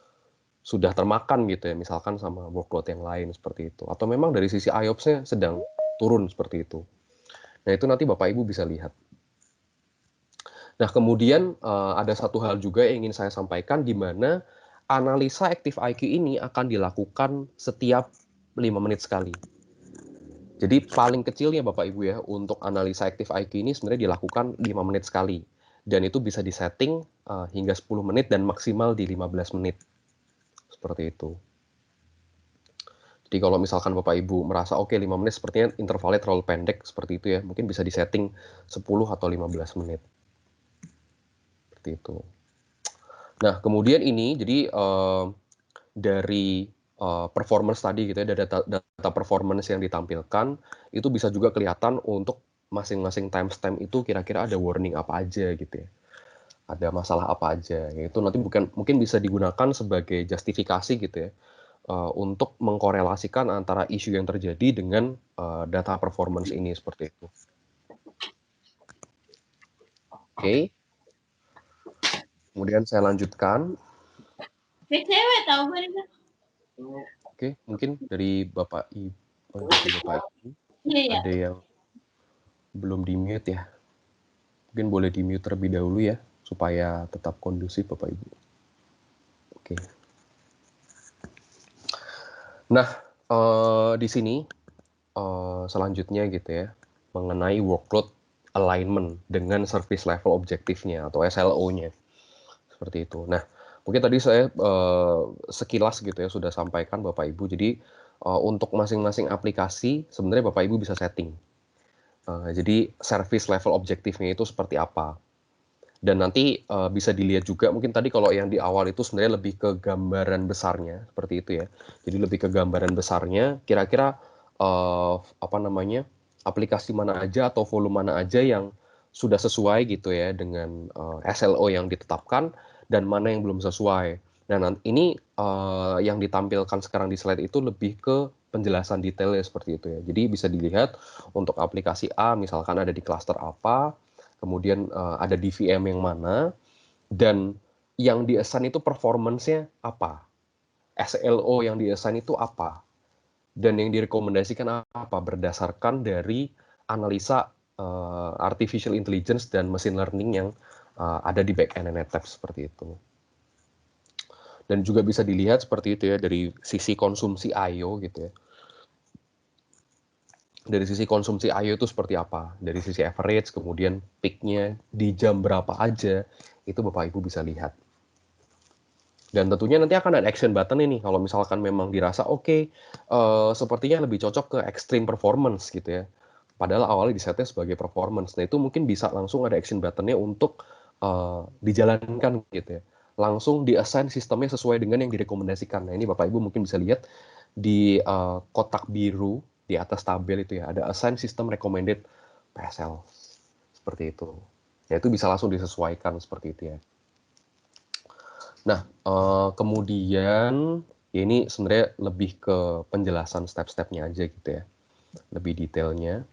sudah termakan gitu ya, misalkan sama workload yang lain seperti itu. Atau memang dari sisi IOPS-nya sedang turun seperti itu. Nah, itu nanti Bapak Ibu bisa lihat. Nah, kemudian ada satu hal juga yang ingin saya sampaikan di mana analisa Active IQ ini akan dilakukan setiap 5 menit sekali. Jadi paling kecilnya Bapak Ibu ya untuk analisa Active IQ ini sebenarnya dilakukan 5 menit sekali. Dan itu bisa disetting hingga 10 menit dan maksimal di 15 menit. Seperti itu. Jadi kalau misalkan Bapak Ibu merasa oke 5 menit sepertinya intervalnya terlalu pendek seperti itu ya, mungkin bisa disetting 10 atau 15 menit. Seperti itu. Nah, kemudian ini jadi dari performance tadi gitu ya, dari data performance yang ditampilkan itu bisa juga kelihatan untuk masing-masing timestamp itu kira-kira ada warning apa aja gitu ya. Ada masalah apa aja. Yaitu nanti mungkin bisa digunakan sebagai justifikasi gitu ya. Untuk mengkorelasikan antara isu yang terjadi dengan data performance ini seperti itu. Oke. Kemudian saya lanjutkan. Oke, mungkin dari Bapak Ibu, ada yang belum di-mute ya. Mungkin boleh di-mute terlebih dahulu ya, supaya tetap kondusif Bapak Ibu. Oke. Nah, di sini selanjutnya gitu ya, mengenai workload alignment dengan service level objektifnya atau SLO-nya. Seperti itu. Nah, mungkin tadi saya sekilas gitu ya sudah sampaikan Bapak Ibu. Jadi untuk masing-masing aplikasi sebenarnya Bapak Ibu bisa setting. Jadi service level objektifnya itu seperti apa. Dan nanti bisa dilihat juga mungkin tadi kalau yang di awal itu sebenarnya lebih ke gambaran besarnya seperti itu ya. Jadi lebih ke gambaran besarnya kira-kira apa namanya aplikasi mana aja atau volume mana aja yang sudah sesuai gitu ya dengan SLO yang ditetapkan dan mana yang belum sesuai. Nah, ini yang ditampilkan sekarang di slide itu lebih ke penjelasan detailnya seperti itu ya. Jadi bisa dilihat untuk aplikasi A misalkan ada di cluster apa, kemudian ada di VM yang mana, dan yang di-assign itu performance-nya apa, SLO yang di-assign itu apa, dan yang direkomendasikan apa berdasarkan dari analisa artificial intelligence dan machine learning yang ada di backend NetApp seperti itu. Dan juga bisa dilihat seperti itu ya dari sisi konsumsi I/O gitu ya. Dari sisi konsumsi I/O itu seperti apa, dari sisi average, kemudian peak-nya di jam berapa aja, itu Bapak Ibu bisa lihat. Dan tentunya nanti akan ada action button ini kalau misalkan memang dirasa oke, sepertinya lebih cocok ke extreme performance gitu ya. Padahal awalnya disetnya sebagai performance. Nah itu mungkin bisa langsung ada action button-nya untuk dijalankan gitu ya. Langsung di-assign sistemnya sesuai dengan yang direkomendasikan. Nah ini Bapak Ibu mungkin bisa lihat di kotak biru di atas tabel itu ya, ada assign system recommended PSL. Seperti itu. Ya itu bisa langsung disesuaikan seperti itu ya. Nah, kemudian ya ini sebenarnya lebih ke penjelasan step-stepnya aja gitu ya, lebih detailnya.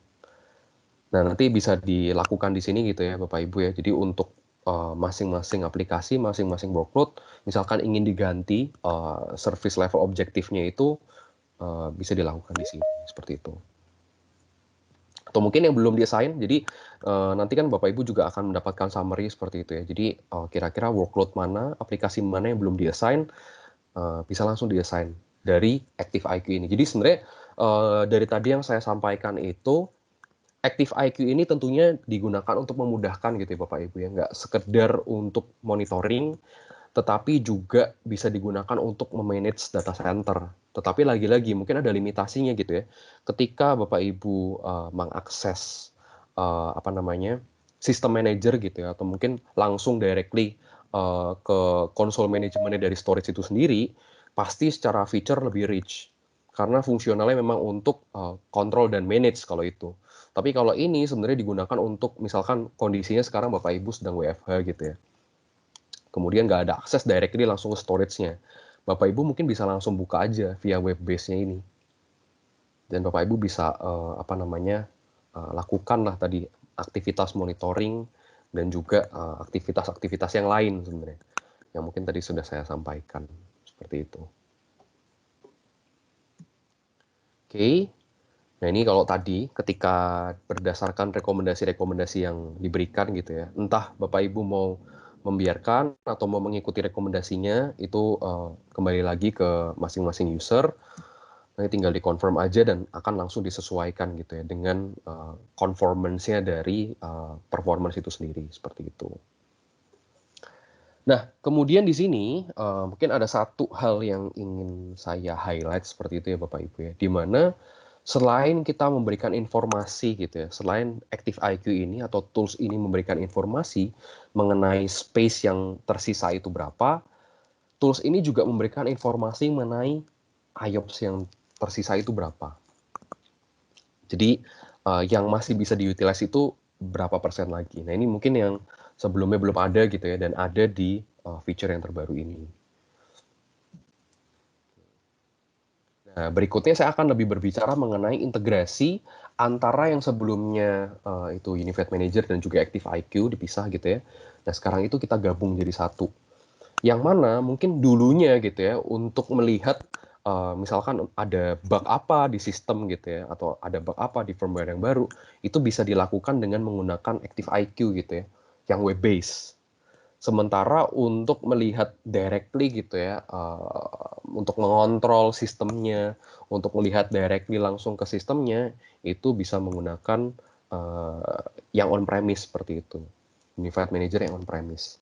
Nah, nanti bisa dilakukan di sini gitu ya, Bapak Ibu ya. Jadi untuk masing-masing aplikasi, masing-masing workload, misalkan ingin diganti service level objektifnya itu bisa dilakukan di sini seperti itu. Atau mungkin yang belum di-assign, jadi nanti kan Bapak Ibu juga akan mendapatkan summary seperti itu ya. Jadi kira-kira workload mana, aplikasi mana yang belum di-assign, bisa langsung di-assign dari Active IQ ini. Jadi sebenarnya dari tadi yang saya sampaikan itu, Active IQ ini tentunya digunakan untuk memudahkan gitu ya Bapak Ibu ya, nggak sekedar untuk monitoring, tetapi juga bisa digunakan untuk memanage data center. Tetapi lagi-lagi mungkin ada limitasinya gitu ya. Ketika Bapak Ibu mengakses apa namanya sistem manager gitu ya, atau mungkin langsung directly ke konsol manajemennya dari storage itu sendiri, pasti secara feature lebih rich. Karena fungsionalnya memang untuk control dan manage kalau itu. Tapi kalau ini sebenarnya digunakan untuk misalkan kondisinya sekarang Bapak Ibu sedang WFH gitu ya. Kemudian nggak ada akses directly langsung ke storage-nya. Bapak Ibu mungkin bisa langsung buka aja via web base-nya ini. Dan Bapak Ibu bisa apa namanya lakukan lah tadi aktivitas monitoring dan juga aktivitas-aktivitas yang lain sebenarnya. Yang mungkin tadi sudah saya sampaikan seperti itu. Oke. Nah ini kalau tadi ketika berdasarkan rekomendasi-rekomendasi yang diberikan gitu ya, entah Bapak Ibu mau membiarkan atau mau mengikuti rekomendasinya, itu kembali lagi ke masing-masing user, nanti tinggal di-confirm aja dan akan langsung disesuaikan gitu ya dengan conformance-nya dari performance itu sendiri, seperti itu. Nah, kemudian di sini mungkin ada satu hal yang ingin saya highlight seperti itu ya Bapak Ibu ya, di mana selain kita memberikan informasi gitu ya, selain Active IQ ini atau tools ini memberikan informasi mengenai space yang tersisa itu berapa, tools ini juga memberikan informasi mengenai IOPS yang tersisa itu berapa. Jadi yang masih bisa diutilize itu berapa persen lagi. Nah ini mungkin yang sebelumnya belum ada gitu ya, dan ada di feature yang terbaru ini. Nah, berikutnya saya akan lebih berbicara mengenai integrasi antara yang sebelumnya itu Unified Manager dan juga Active IQ dipisah gitu ya. Nah, sekarang itu kita gabung jadi satu. Yang mana mungkin dulunya gitu ya untuk melihat misalkan ada bug apa di sistem gitu ya atau ada bug apa di firmware yang baru, itu bisa dilakukan dengan menggunakan Active IQ gitu ya, yang web base. Sementara untuk melihat directly gitu ya, untuk mengontrol sistemnya, untuk melihat directly langsung ke sistemnya, itu bisa menggunakan yang on-premise seperti itu. Unified Manager yang on-premise.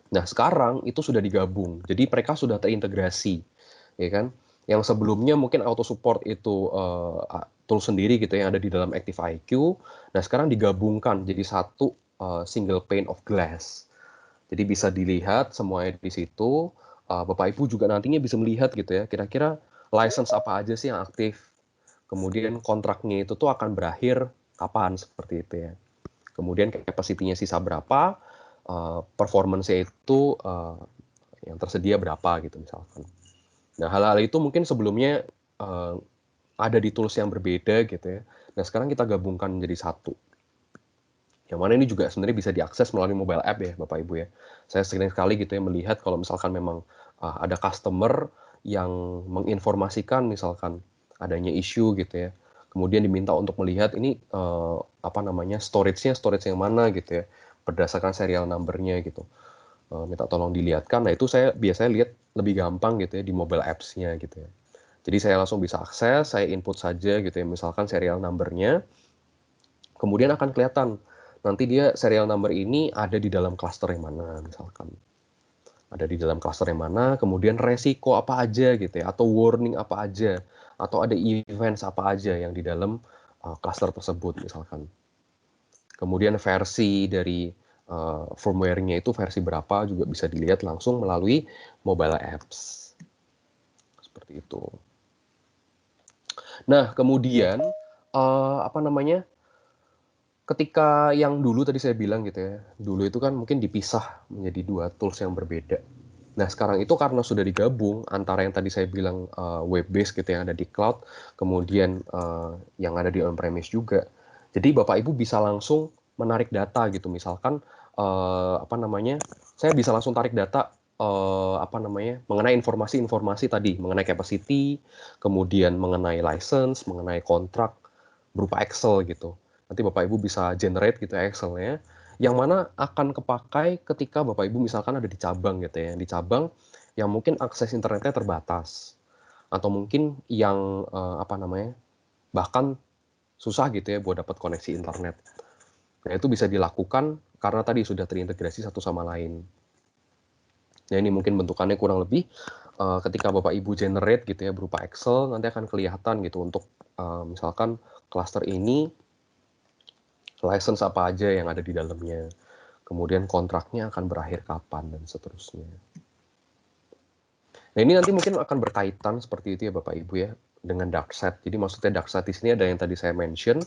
Nah, sekarang itu sudah digabung. Jadi mereka sudah terintegrasi, ya kan? Yang sebelumnya mungkin auto support itu tool sendiri gitu yang ada di dalam Active IQ. Nah, sekarang digabungkan jadi satu single pane of glass. Jadi bisa dilihat semuanya di situ. Bapak Ibu juga nantinya bisa melihat gitu ya, kira-kira license apa aja sih yang aktif. Kemudian kontraknya itu tuh akan berakhir kapan seperti itu ya. Kemudian capacity-nya sisa berapa, performance-nya itu yang tersedia berapa gitu misalkan. Nah hal-hal itu mungkin sebelumnya ada di tools yang berbeda gitu ya. Nah sekarang kita gabungkan menjadi satu. Yang mana ini juga sebenarnya bisa diakses melalui mobile app ya Bapak Ibu ya. Saya sering sekali gitu ya melihat kalau misalkan memang ada customer yang menginformasikan misalkan adanya isu gitu ya. Kemudian diminta untuk melihat ini apa namanya storage-nya storage yang mana gitu ya berdasarkan serial number-nya gitu. Minta tolong dilihatkan. Nah, itu saya biasanya lihat lebih gampang gitu ya di mobile apps-nya gitu ya. Jadi saya langsung bisa akses, saya input saja gitu ya misalkan serial number-nya. Kemudian akan kelihatan nanti dia serial number ini ada di dalam cluster yang mana misalkan. Ada di dalam cluster yang mana, kemudian resiko apa aja gitu ya, atau warning apa aja, atau ada events apa aja yang di dalam cluster tersebut misalkan. Kemudian versi dari firmware-nya itu versi berapa juga bisa dilihat langsung melalui mobile apps. Seperti itu. Nah, kemudian apa namanya? Ketika yang dulu tadi saya bilang gitu ya, dulu itu kan mungkin dipisah menjadi dua tools yang berbeda. Nah, sekarang itu karena sudah digabung antara yang tadi saya bilang web based gitu yang ada di cloud, kemudian yang ada di on-premise juga. Jadi Bapak Ibu bisa langsung menarik data gitu. Misalkan saya bisa langsung tarik data mengenai informasi-informasi tadi, mengenai capacity, kemudian mengenai license, mengenai kontrak berupa Excel gitu. Nanti Bapak Ibu bisa generate gitu Excel-nya, yang mana akan kepakai ketika Bapak Ibu misalkan ada di cabang gitu ya, di cabang yang mungkin akses internetnya terbatas atau mungkin yang bahkan susah gitu ya buat dapat koneksi internet. Nah, itu bisa dilakukan karena tadi sudah terintegrasi satu sama lain. Nah, ini mungkin bentukannya kurang lebih ketika Bapak Ibu generate gitu ya berupa Excel, nanti akan kelihatan gitu untuk misalkan cluster ini license apa aja yang ada di dalamnya. Kemudian kontraknya akan berakhir kapan dan seterusnya. Nah, ini nanti mungkin akan berkaitan seperti itu ya Bapak Ibu ya dengan darkset. Jadi maksudnya darkset di sini ada yang tadi saya mention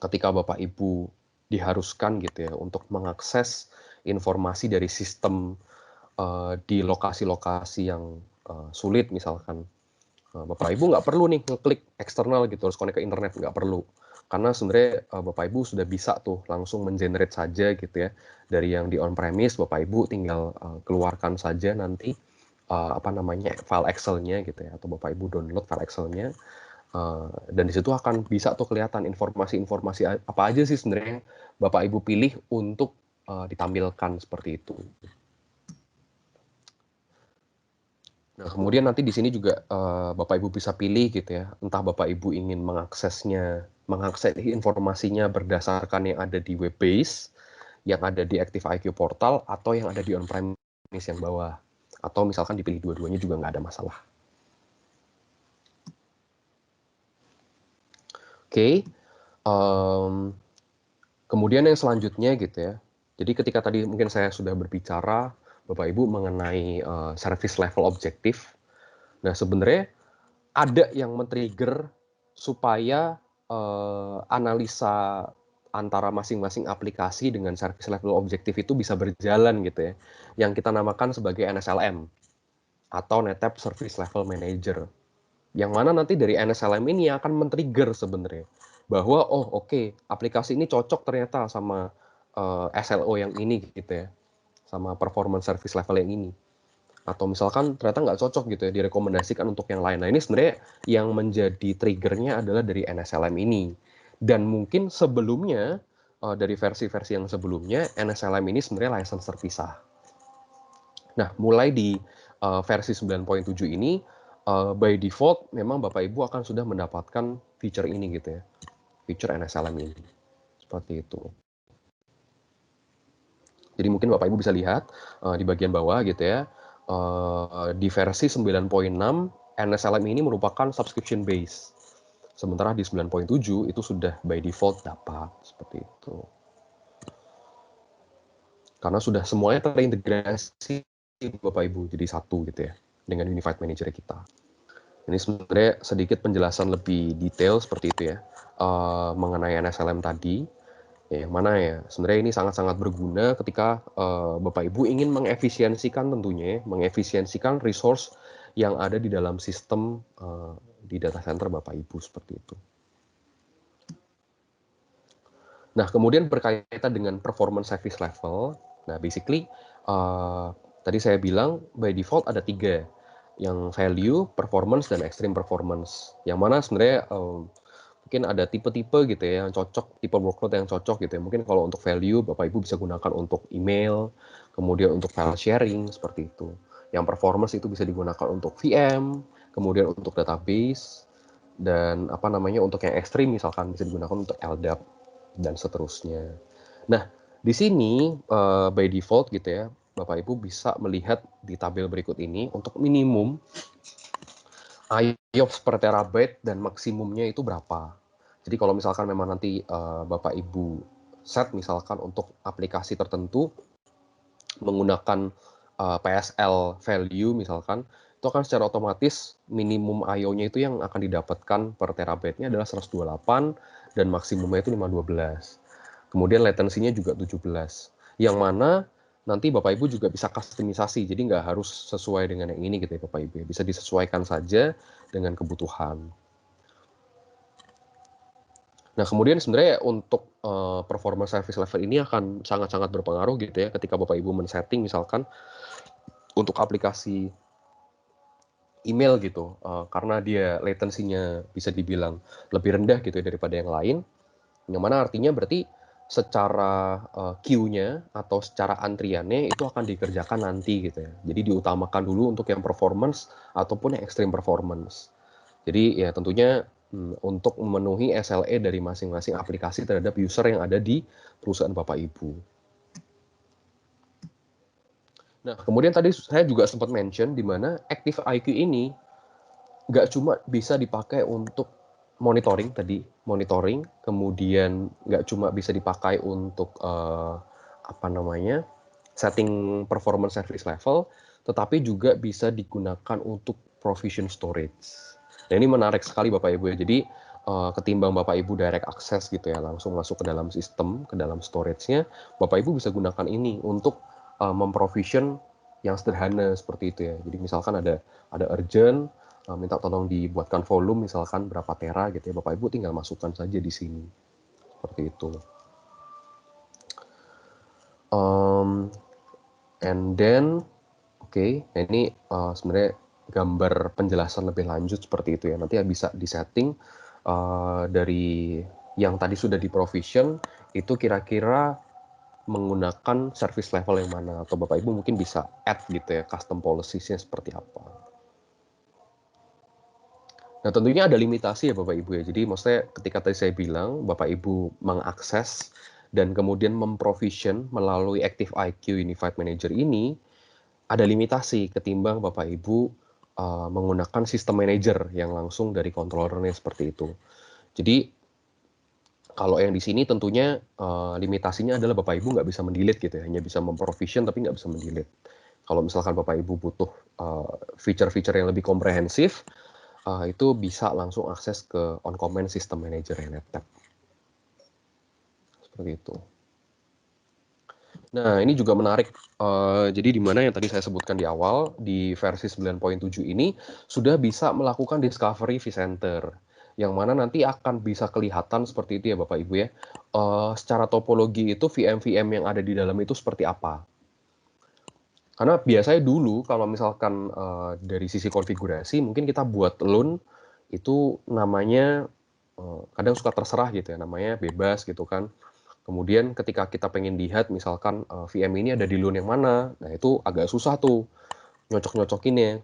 ketika Bapak Ibu diharuskan gitu ya untuk mengakses informasi dari sistem di lokasi-lokasi yang sulit misalkan. Bapak Ibu nggak perlu nih ngeklik eksternal gitu, harus connect ke internet, nggak perlu. Karena sebenarnya Bapak Ibu sudah bisa tuh langsung mengenerate saja gitu ya. Dari yang di on-premise, Bapak Ibu tinggal keluarkan saja nanti file Excel-nya gitu ya. Atau Bapak Ibu download file Excel-nya. Dan di situ akan bisa tuh kelihatan informasi-informasi apa aja sih sebenarnya Bapak Ibu pilih untuk ditampilkan seperti itu. Nah, kemudian nanti di sini juga Bapak Ibu bisa pilih gitu ya, entah Bapak Ibu ingin mengakses informasinya berdasarkan yang ada di web base, yang ada di Active IQ Portal, atau yang ada di on-premise yang bawah. Atau misalkan dipilih dua-duanya juga nggak ada masalah. Oke, kemudian yang selanjutnya gitu ya, jadi ketika tadi mungkin saya sudah berbicara Bapak Ibu mengenai service level objektif. Nah, sebenarnya ada yang men-trigger supaya analisa antara masing-masing aplikasi dengan service level objektif itu bisa berjalan gitu ya. Yang kita namakan sebagai NSLM atau NetApp Service Level Manager. Yang mana nanti dari NSLM ini akan men-trigger sebenarnya bahwa aplikasi ini cocok ternyata sama SLO yang ini gitu ya. Sama performance service level yang ini. Atau misalkan ternyata nggak cocok gitu ya, direkomendasikan untuk yang lain. Nah, ini sebenarnya yang menjadi triggernya adalah dari NSLM ini. Dan mungkin sebelumnya, dari versi-versi yang sebelumnya, NSLM ini sebenarnya license terpisah. Nah, mulai di versi 9.7 ini, by default memang Bapak Ibu akan sudah mendapatkan feature ini gitu ya. Feature NSLM ini. Seperti itu. Jadi mungkin Bapak Ibu bisa lihat di bagian bawah gitu ya. Di versi 9.6 NSLM ini merupakan subscription base. Sementara di 9.7 itu sudah by default dapat seperti itu. Karena sudah semuanya terintegrasi Bapak Ibu jadi satu gitu ya dengan Unified Manager kita. Ini sebenarnya sedikit penjelasan lebih detail seperti itu ya mengenai NSLM tadi. Ya, yang mana ya sebenarnya ini sangat-sangat berguna ketika Bapak Ibu ingin mengefisiensikan tentunya mengefisiensikan resource yang ada di dalam sistem di data center Bapak Ibu seperti itu. Nah, kemudian berkaitan dengan performance service level. Nah, basically tadi saya bilang by default ada 3, yang value, performance, dan extreme performance. Yang mana sebenarnya mungkin ada tipe-tipe gitu ya yang cocok, tipe workload yang cocok gitu ya. Mungkin kalau untuk value Bapak Ibu bisa gunakan untuk email, kemudian untuk file sharing seperti itu. Yang performance itu bisa digunakan untuk VM, kemudian untuk database, dan untuk yang ekstrim misalkan bisa digunakan untuk LDAP dan seterusnya. Nah, di sini by default gitu ya, Bapak Ibu bisa melihat di tabel berikut ini untuk minimum IOPS per terabyte dan maksimumnya itu berapa. Jadi kalau misalkan memang nanti Bapak Ibu set misalkan untuk aplikasi tertentu menggunakan PSL value misalkan, itu akan secara otomatis minimum IO-nya itu yang akan didapatkan per terabyte-nya adalah 128 dan maksimumnya itu 512. Kemudian latensinya juga 17. Yang mana nanti Bapak Ibu juga bisa kustomisasi, jadi nggak harus sesuai dengan yang ini gitu ya Bapak Ibu, bisa disesuaikan saja dengan kebutuhan. Nah kemudian sebenarnya untuk performance service level ini akan sangat-sangat berpengaruh gitu ya ketika Bapak Ibu men-setting misalkan untuk aplikasi email gitu, karena dia latensinya bisa dibilang lebih rendah gitu ya daripada yang lain, yang mana artinya berarti secara queue-nya atau secara antriannya itu akan dikerjakan nanti gitu ya. Jadi diutamakan dulu untuk yang performance ataupun yang extreme performance. Jadi ya tentunya untuk memenuhi SLA dari masing-masing aplikasi terhadap user yang ada di perusahaan Bapak Ibu. Nah, kemudian tadi saya juga sempat mention di mana Active IQ ini nggak cuma bisa dipakai untuk monitoring tadi, monitoring, kemudian nggak cuma bisa dipakai untuk setting performance service level, tetapi juga bisa digunakan untuk provision storage. Nah ini menarik sekali Bapak Ibu ya. Jadi ketimbang Bapak Ibu direct access gitu ya, langsung masuk ke dalam sistem, ke dalam storage-nya, Bapak Ibu bisa gunakan ini untuk memprovision yang sederhana seperti itu ya. Jadi misalkan ada urgent, minta tolong dibuatkan volume misalkan berapa tera gitu ya, Bapak Ibu tinggal masukkan saja di sini. Seperti itu. And then, nah ini sebenarnya gambar penjelasan lebih lanjut seperti itu ya. Nanti ya bisa disetting dari yang tadi sudah di provision, itu kira-kira menggunakan service level yang mana. Atau Bapak Ibu mungkin bisa add gitu ya, custom policies-nya seperti apa. Nah tentunya ada limitasi ya Bapak Ibu ya. Jadi maksudnya ketika tadi saya bilang Bapak Ibu mengakses dan kemudian memprovision melalui Active IQ Unified Manager ini, ada limitasi ketimbang Bapak Ibu menggunakan sistem manager yang langsung dari controllernya seperti itu. Jadi kalau yang di sini tentunya limitasinya adalah Bapak Ibu nggak bisa mendelete gitu ya, hanya bisa memprovision tapi nggak bisa mendelete. Kalau misalkan Bapak Ibu butuh feature-feature yang lebih komprehensif, itu bisa langsung akses ke on-command system manager ya, NetTab. Seperti itu. Nah, ini juga menarik. Jadi di mana yang tadi saya sebutkan di awal, di versi 9.7 ini sudah bisa melakukan discovery vCenter. Yang mana nanti akan bisa kelihatan seperti itu ya Bapak Ibu ya. Secara topologi itu VM-VM yang ada di dalam itu seperti apa. Karena biasanya dulu kalau misalkan dari sisi konfigurasi, mungkin kita buat LUN itu namanya kadang suka terserah gitu ya, namanya bebas gitu kan. Kemudian ketika kita pengen lihat misalkan VM ini ada di LUN yang mana, nah itu agak susah tuh nyocok-nyocokinnya.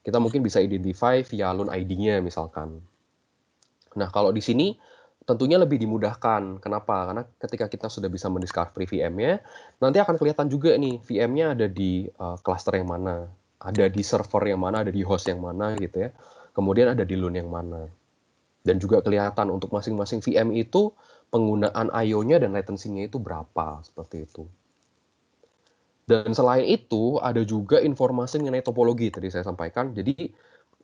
Kita mungkin bisa identify via LUN ID-nya misalkan. Nah kalau di sini tentunya lebih dimudahkan. Kenapa? Karena ketika kita sudah bisa mendiscovery VM-nya, nanti akan kelihatan juga nih VM-nya ada di cluster yang mana, ada di server yang mana, ada di host yang mana gitu ya. Kemudian ada di LUN yang mana. Dan juga kelihatan untuk masing-masing VM itu penggunaan I/O-nya dan latensinya itu berapa, seperti itu. Dan selain itu, ada juga informasi mengenai topologi tadi saya sampaikan. Jadi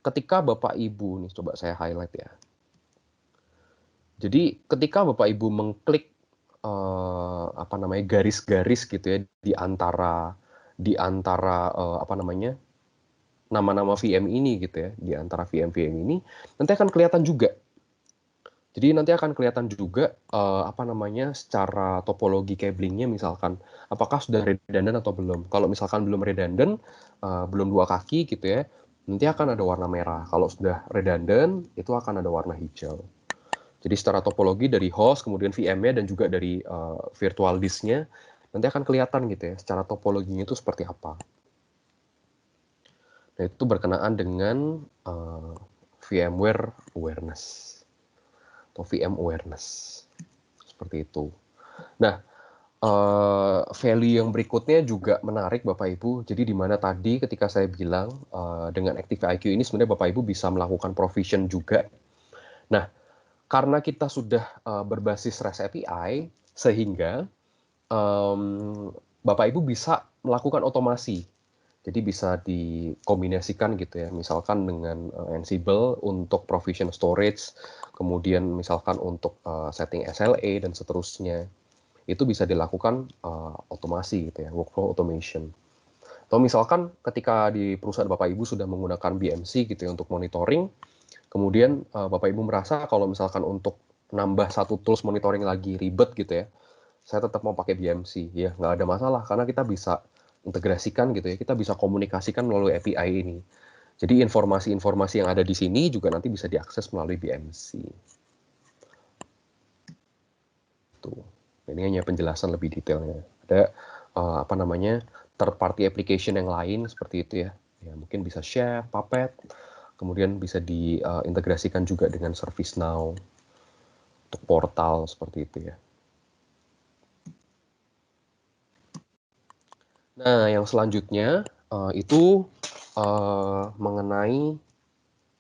ketika Bapak Ibu, nih coba saya highlight ya. Jadi ketika Bapak Ibu mengklik garis-garis gitu ya di antara nama-nama VM ini gitu ya, di antara VM-VM ini, nanti akan kelihatan juga. Jadi nanti akan kelihatan juga secara topologi cablingnya misalkan apakah sudah redundant atau belum. Kalau misalkan belum redundant, belum dua kaki gitu ya, nanti akan ada warna merah. Kalau sudah redundant, itu akan ada warna hijau. Jadi secara topologi dari host, kemudian VM-nya dan juga dari virtual disk-nya, nanti akan kelihatan gitu ya, secara topologinya itu seperti apa. Nah itu berkenaan dengan VMware Awareness atau VM Awareness seperti itu. Nah, value yang berikutnya juga menarik Bapak Ibu. Jadi di mana tadi ketika saya bilang dengan Active IQ ini sebenarnya Bapak Ibu bisa melakukan provision juga. Nah, karena kita sudah berbasis REST API, sehingga Bapak Ibu bisa melakukan otomasi. Jadi bisa dikombinasikan gitu ya, misalkan dengan Ansible untuk provision storage, kemudian misalkan untuk setting SLA dan seterusnya. itu bisa dilakukan otomasi gitu ya, workflow automation. Atau misalkan ketika di perusahaan Bapak Ibu sudah menggunakan BMC gitu ya untuk monitoring, kemudian Bapak Ibu merasa kalau misalkan untuk nambah satu tools monitoring lagi ribet gitu ya, saya tetap mau pakai BMC, ya nggak ada masalah karena kita bisa integrasikan gitu ya, kita bisa komunikasikan melalui API ini. Jadi informasi-informasi yang ada di sini juga nanti bisa diakses melalui BMC. Tuh. Ini hanya penjelasan lebih detailnya. Ada apa namanya third party application yang lain seperti itu ya. Ya mungkin bisa Chef, Puppet, kemudian bisa diintegrasikan juga dengan ServiceNow untuk portal seperti itu ya. Nah, yang selanjutnya itu mengenai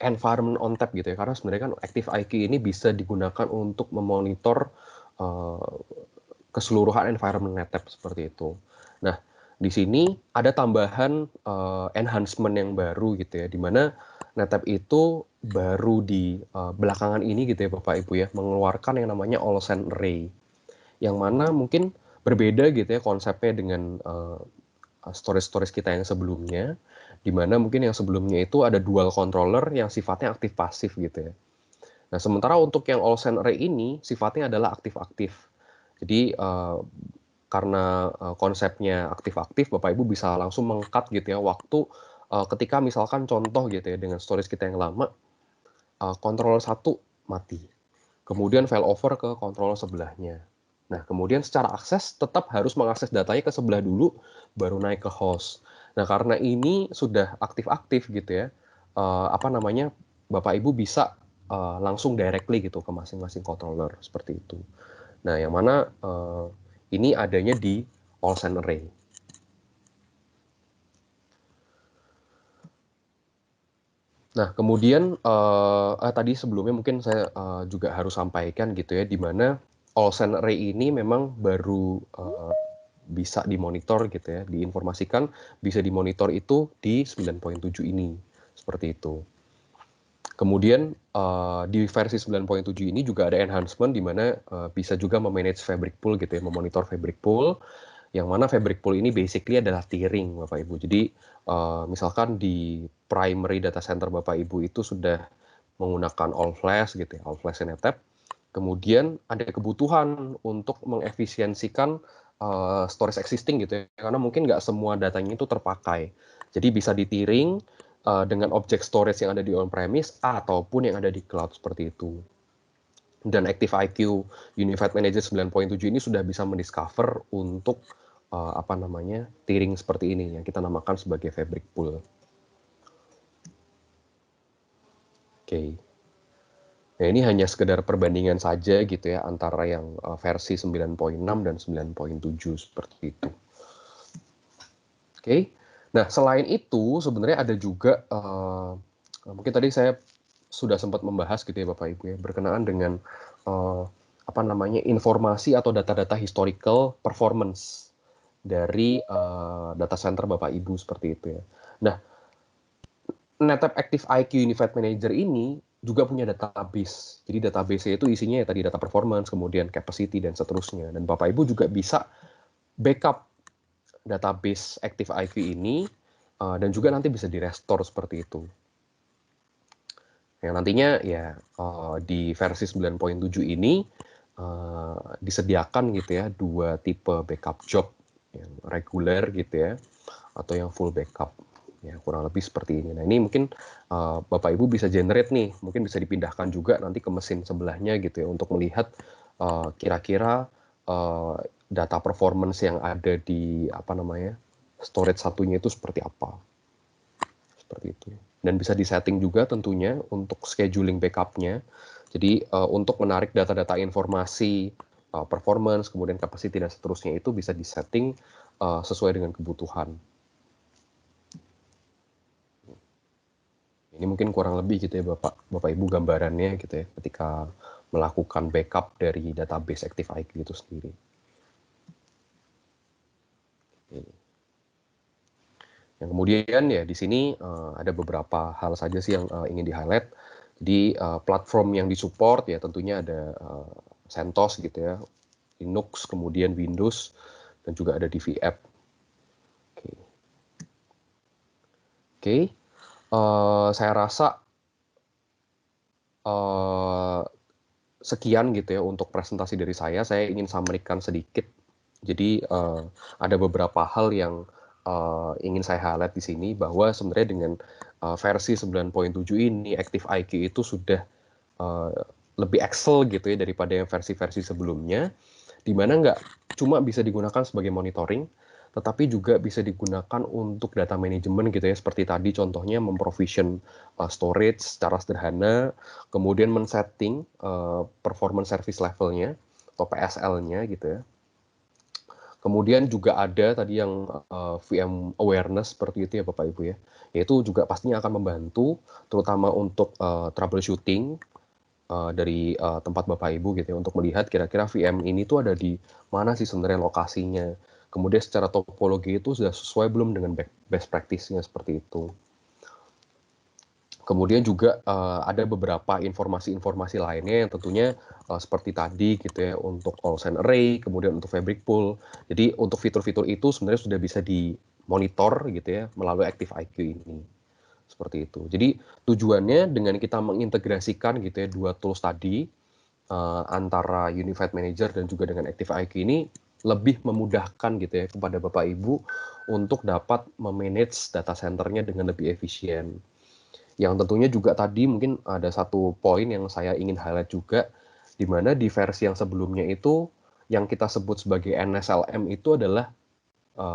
environment on tap gitu ya, karena sebenarnya kan ActiveIQ ini bisa digunakan untuk memonitor keseluruhan environment NetApp seperti itu. Nah, di sini ada tambahan enhancement yang baru gitu ya, di mana NetApp itu baru di belakangan ini gitu ya Bapak Ibu ya, mengeluarkan yang namanya All-Send Array, yang mana mungkin berbeda gitu ya konsepnya dengan storage kita yang sebelumnya, di mana mungkin yang sebelumnya itu ada dual controller yang sifatnya aktif pasif gitu ya. Nah, sementara untuk yang all send array ini sifatnya adalah aktif-aktif. Jadi karena konsepnya aktif-aktif, Bapak Ibu bisa langsung meng-cut gitu ya waktu ketika misalkan contoh gitu ya dengan storage kita yang lama, controller 1 mati. Kemudian file over ke controller sebelahnya. Nah, kemudian secara akses tetap harus mengakses datanya ke sebelah dulu, baru naik ke host. Nah, karena ini sudah aktif-aktif gitu ya, apa namanya, Bapak Ibu bisa langsung directly gitu ke masing-masing controller seperti itu. Nah, yang mana ini adanya di all send array. Nah, kemudian tadi sebelumnya mungkin saya juga harus sampaikan gitu ya, di mana all send array ini memang baru bisa dimonitor gitu ya, diinformasikan bisa dimonitor itu di 9.7 ini, seperti itu. Kemudian di versi 9.7 ini juga ada enhancement di mana bisa juga memanage fabric pool gitu ya, memonitor fabric pool, yang mana fabric pool ini basically adalah tiering Bapak Ibu. Jadi misalkan di primary data center Bapak Ibu itu sudah menggunakan all flash gitu ya, all flash NetApp. Kemudian ada kebutuhan untuk mengefisiensikan storage existing gitu ya, karena mungkin nggak semua datanya itu terpakai. Jadi bisa ditiring dengan objek storage yang ada di on-premise ataupun yang ada di cloud seperti itu. Dan ActiveIQ Unified Manager 9.7 ini sudah bisa mendiscover untuk apa namanya tiering seperti ini yang kita namakan sebagai fabric pool. Oke. Nah, ini hanya sekedar perbandingan saja gitu ya antara yang versi 9.6 dan 9.7 seperti itu. Oke. Nah, selain itu sebenarnya ada juga mungkin tadi saya sudah sempat membahas gitu ya Bapak Ibu ya, berkenaan dengan apa namanya informasi atau data-data historical performance dari data center Bapak Ibu seperti itu ya. Nah, NetApp ActiveIQ Unified Manager ini juga punya database. Jadi database itu isinya ya tadi data performance, kemudian capacity dan seterusnya. Dan Bapak Ibu juga bisa backup database ActiveIQ ini dan juga nanti bisa direstore seperti itu. Yang nantinya ya di versi 9.7 ini disediakan gitu ya dua tipe backup job, yang reguler gitu ya atau yang full backup. Ya, kurang lebih seperti ini. Nah, ini mungkin Bapak Ibu bisa generate nih, mungkin bisa dipindahkan juga nanti ke mesin sebelahnya gitu ya untuk melihat kira-kira data performance yang ada di apa namanya storage satunya itu seperti apa. Seperti itu. Dan bisa disetting juga tentunya untuk scheduling backupnya. Jadi untuk menarik data-data informasi performance, kemudian capacity dan seterusnya itu bisa disetting sesuai dengan kebutuhan. Ini mungkin kurang lebih gitu ya Bapak Ibu gambarannya gitu ya ketika melakukan backup dari database ActiveIQ itu sendiri. Yang kemudian ya di sini ada beberapa hal saja sih yang ingin di-highlight. Jadi platform yang disupport ya tentunya ada CentOS gitu ya, Linux, kemudian Windows, dan juga ada DV App. Oke. Saya rasa sekian gitu ya untuk presentasi dari saya. Saya ingin sampaikan sedikit. Jadi ada beberapa hal yang ingin saya highlight di sini, bahwa sebenarnya dengan versi 9.7 ini Active IQ itu sudah lebih excel gitu ya daripada yang versi-versi sebelumnya, di mana nggak cuma bisa digunakan sebagai monitoring, tetapi juga bisa digunakan untuk data management gitu ya, seperti tadi contohnya memprovision storage secara sederhana, kemudian men-setting performance service levelnya atau PSL-nya gitu ya. Kemudian juga ada tadi yang VM awareness seperti itu ya Bapak Ibu ya, yaitu juga pastinya akan membantu terutama untuk troubleshooting dari tempat Bapak Ibu gitu ya, untuk melihat kira-kira VM ini tuh ada di mana sih sebenarnya lokasinya. Kemudian secara topologi itu sudah sesuai belum dengan best practice-nya seperti itu. Kemudian juga ada beberapa informasi-informasi lainnya yang tentunya seperti tadi gitu ya, untuk call sign array, kemudian untuk fabric pool. Jadi untuk fitur-fitur itu sebenarnya sudah bisa dimonitor gitu ya melalui Active IQ ini. Seperti itu. Jadi tujuannya dengan kita mengintegrasikan gitu ya dua tools tadi, antara Unified Manager dan juga dengan Active IQ ini, lebih memudahkan gitu ya kepada Bapak Ibu untuk dapat memanage data centernya dengan lebih efisien. Yang tentunya juga tadi mungkin ada satu poin yang saya ingin highlight juga, di mana di versi yang sebelumnya itu yang kita sebut sebagai NSLM itu adalah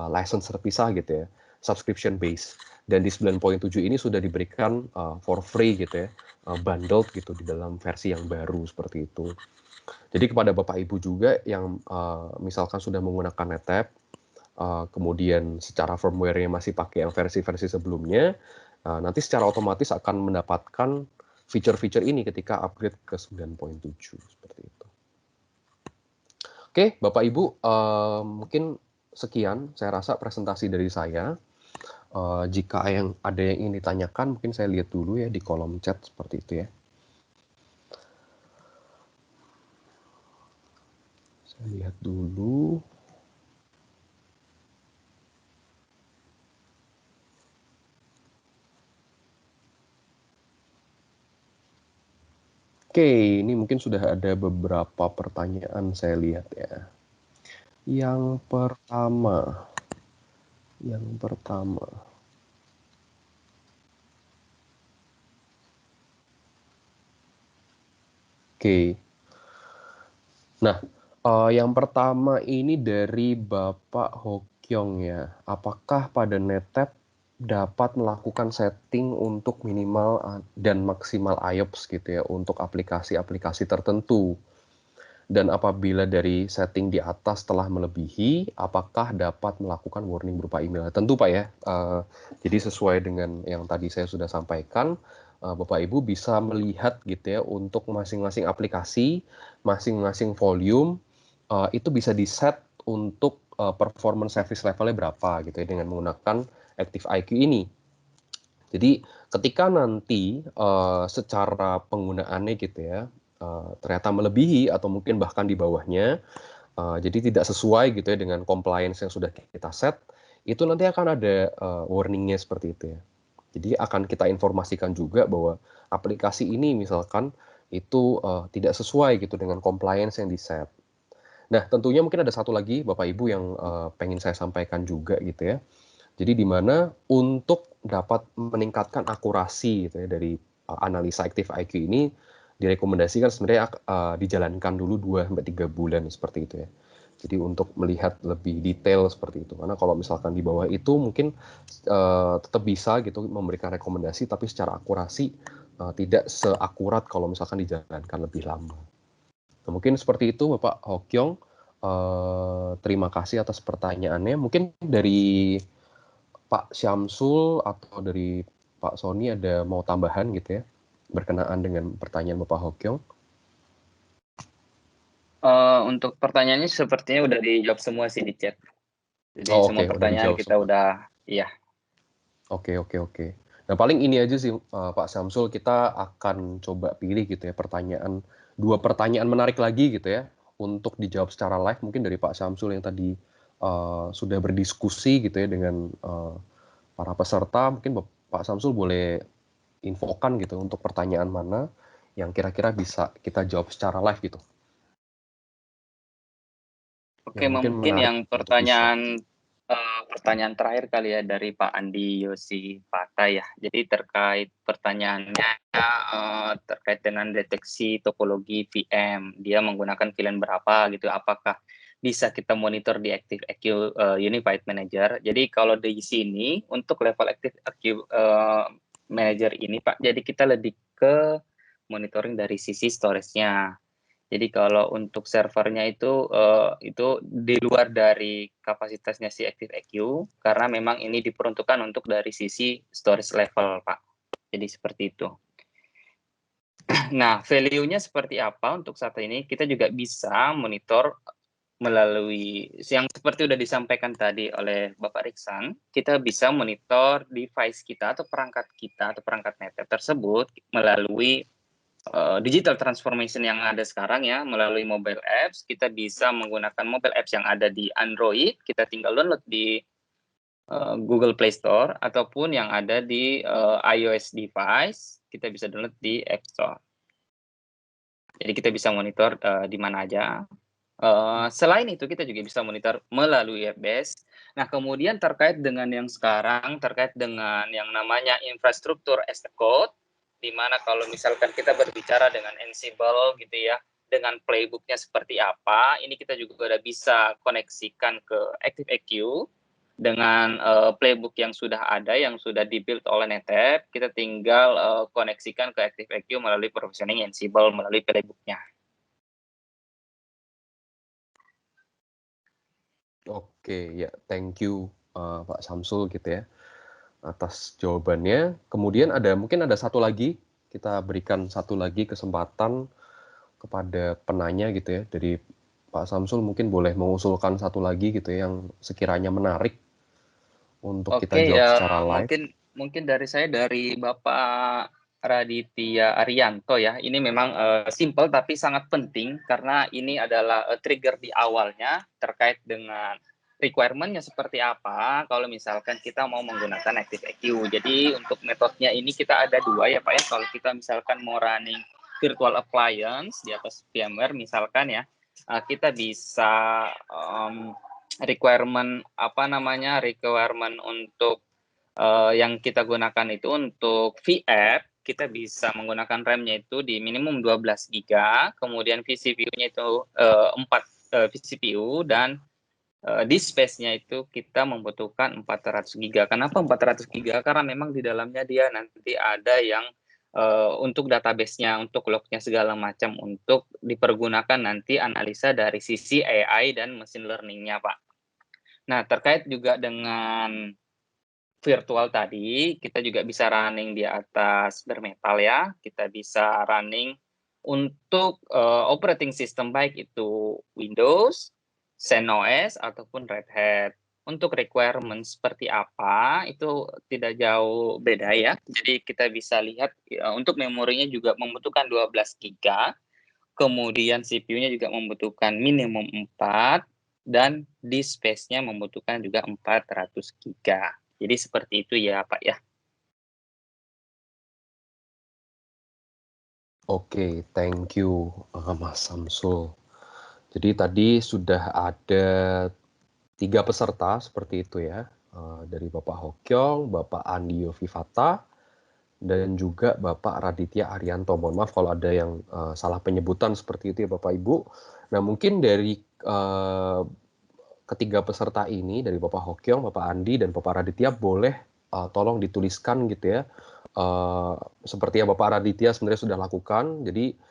license terpisah gitu ya, subscription base. Dan di 9.7 ini sudah diberikan for free gitu ya, bundled gitu di dalam versi yang baru seperti itu. Jadi kepada Bapak Ibu juga yang misalkan sudah menggunakan NetApp, kemudian secara firmware-nya masih pakai yang versi-versi sebelumnya, nanti secara otomatis akan mendapatkan fitur-fitur ini ketika upgrade ke 9.7 seperti itu. Oke, Bapak Ibu, mungkin sekian saya rasa presentasi dari saya. Jika ada yang ingin ditanyakan, mungkin saya lihat dulu ya di kolom chat seperti itu ya. Saya lihat dulu. Oke, ini mungkin sudah ada beberapa pertanyaan saya lihat ya. Yang pertama. Oke. Nah, yang pertama ini dari Bapak Hokyong ya. Apakah pada NetApp dapat melakukan setting untuk minimal dan maksimal IOPS gitu ya untuk aplikasi-aplikasi tertentu? Dan apabila dari setting di atas telah melebihi, apakah dapat melakukan warning berupa email? Tentu Pak ya, jadi sesuai dengan yang tadi saya sudah sampaikan, Bapak Ibu bisa melihat gitu ya untuk masing-masing aplikasi, masing-masing volume, itu bisa di-set untuk performance service levelnya berapa gitu ya dengan menggunakan Active IQ ini. Jadi ketika nanti secara penggunaannya gitu ya, ternyata melebihi atau mungkin bahkan di bawahnya, jadi tidak sesuai gitu ya dengan compliance yang sudah kita set, itu nanti akan ada warning-nya seperti itu ya. Jadi akan kita informasikan juga bahwa aplikasi ini misalkan itu tidak sesuai gitu dengan compliance yang di-set. Nah, tentunya mungkin ada satu lagi Bapak Ibu yang pengen saya sampaikan juga gitu ya. Jadi di mana untuk dapat meningkatkan akurasi gitu ya dari analisa Active IQ ini, direkomendasikan sebenarnya dijalankan dulu 2-3 bulan seperti itu ya. Jadi untuk melihat lebih detail seperti itu. Karena kalau misalkan di bawah itu mungkin tetap bisa gitu memberikan rekomendasi, tapi secara akurasi tidak seakurat kalau misalkan dijalankan lebih lama. Nah, mungkin seperti itu Bapak Hokyong. Terima kasih atas pertanyaannya. Mungkin dari Pak Syamsul atau dari Pak Sony ada mau tambahan gitu ya, berkenaan dengan pertanyaan Bapak Hokyong? Untuk pertanyaannya sepertinya udah dijawab semua sih di chat. Jadi Oh, semua oke, udah pertanyaan dijawab kita semua. udah, iya. Oke. Nah, paling ini aja sih Pak Syamsul, kita akan coba pilih gitu ya dua pertanyaan menarik lagi gitu ya, untuk dijawab secara live mungkin dari Pak Syamsul yang tadi sudah berdiskusi gitu ya dengan para peserta. Mungkin Pak Syamsul boleh infokan gitu untuk pertanyaan mana yang kira-kira bisa kita jawab secara live gitu. Oke, Yang mungkin mungkin menarik yang untuk bisa. pertanyaan terakhir kali ya dari Pak Andi Yosi Pata ya. Jadi terkait pertanyaannya terkait dengan deteksi topologi VM, dia menggunakan VLAN berapa gitu, apakah bisa kita monitor di ActiveIQ Unified Manager. Jadi kalau di sini untuk level ActiveIQ Manager ini Pak, jadi kita lebih ke monitoring dari sisi storage-nya. Jadi kalau untuk servernya itu di luar dari kapasitasnya si ActiveIQ karena memang ini diperuntukkan untuk dari sisi storage level, Pak. Jadi seperti itu. Nah, value-nya seperti apa untuk saat ini? Kita juga bisa monitor melalui yang seperti sudah disampaikan tadi oleh Bapak Riksan, kita bisa monitor device kita atau perangkat kita atau perangkat network tersebut melalui digital transformation yang ada sekarang ya, melalui mobile apps. Kita bisa menggunakan mobile apps yang ada di Android, kita tinggal download di Google Play Store, ataupun yang ada di iOS device, kita bisa download di App Store. Jadi kita bisa monitor di mana aja. Selain itu kita juga bisa monitor melalui web-based. Nah, kemudian terkait dengan yang sekarang, terkait dengan yang namanya infrastruktur as a code, di mana kalau misalkan kita berbicara dengan Ansible gitu ya, dengan playbooknya seperti apa, ini kita juga udah bisa koneksikan ke ActiveIQ dengan playbook yang sudah ada, yang sudah dibuild oleh NetApp, kita tinggal koneksikan ke ActiveIQ melalui provisioning Ansible melalui playbooknya. Oke, ya, thank you Pak Syamsul gitu ya atas jawabannya. Kemudian mungkin ada satu lagi, kita berikan satu lagi kesempatan kepada penanya gitu ya, dari Pak Syamsul mungkin boleh mengusulkan satu lagi gitu ya, yang sekiranya menarik untuk kita Oke, jawab secara live. mungkin dari saya, dari Bapak Raditya Arianto ya. Ini memang simple tapi sangat penting karena ini adalah trigger di awalnya terkait dengan requirement-nya seperti apa kalau misalkan kita mau menggunakan ActiveIQ. Jadi untuk metodenya ini kita ada dua ya Pak ya. Kalau kita misalkan mau running virtual appliance di atas VMware misalkan ya, kita bisa requirement untuk yang kita gunakan itu untuk VApp, kita bisa menggunakan RAM-nya itu di minimum 12 GB, kemudian vCPU-nya itu 4 vCPU, dan di space-nya itu kita membutuhkan 400 GB. Kenapa 400 GB? Karena memang di dalamnya dia nanti ada yang untuk database-nya, untuk log-nya segala macam, untuk dipergunakan nanti analisa dari sisi AI dan machine learning-nya, Pak. Nah, terkait juga dengan virtual tadi, kita juga bisa running di atas bare metal ya. Kita bisa running untuk operating system baik itu Windows, XenOS, ataupun Red Hat. Untuk requirement seperti apa, itu tidak jauh beda ya. Jadi kita bisa lihat untuk memorinya juga membutuhkan 12 GB, kemudian CPU-nya juga membutuhkan minimum 4, dan disk space-nya membutuhkan juga 400 GB. Jadi seperti itu ya Pak ya. Oke, thank you Mas Syamsul. Jadi tadi sudah ada 3 peserta seperti itu ya, dari Bapak Hokyong, Bapak Andi Yovivata, dan juga Bapak Raditya Arianto. Mohon maaf kalau ada yang salah penyebutan seperti itu ya Bapak Ibu. Nah mungkin dari ketiga peserta ini, dari Bapak Hokyong, Bapak Andi, dan Bapak Raditya, boleh tolong dituliskan gitu ya, seperti yang Bapak Raditya sebenarnya sudah lakukan. Jadi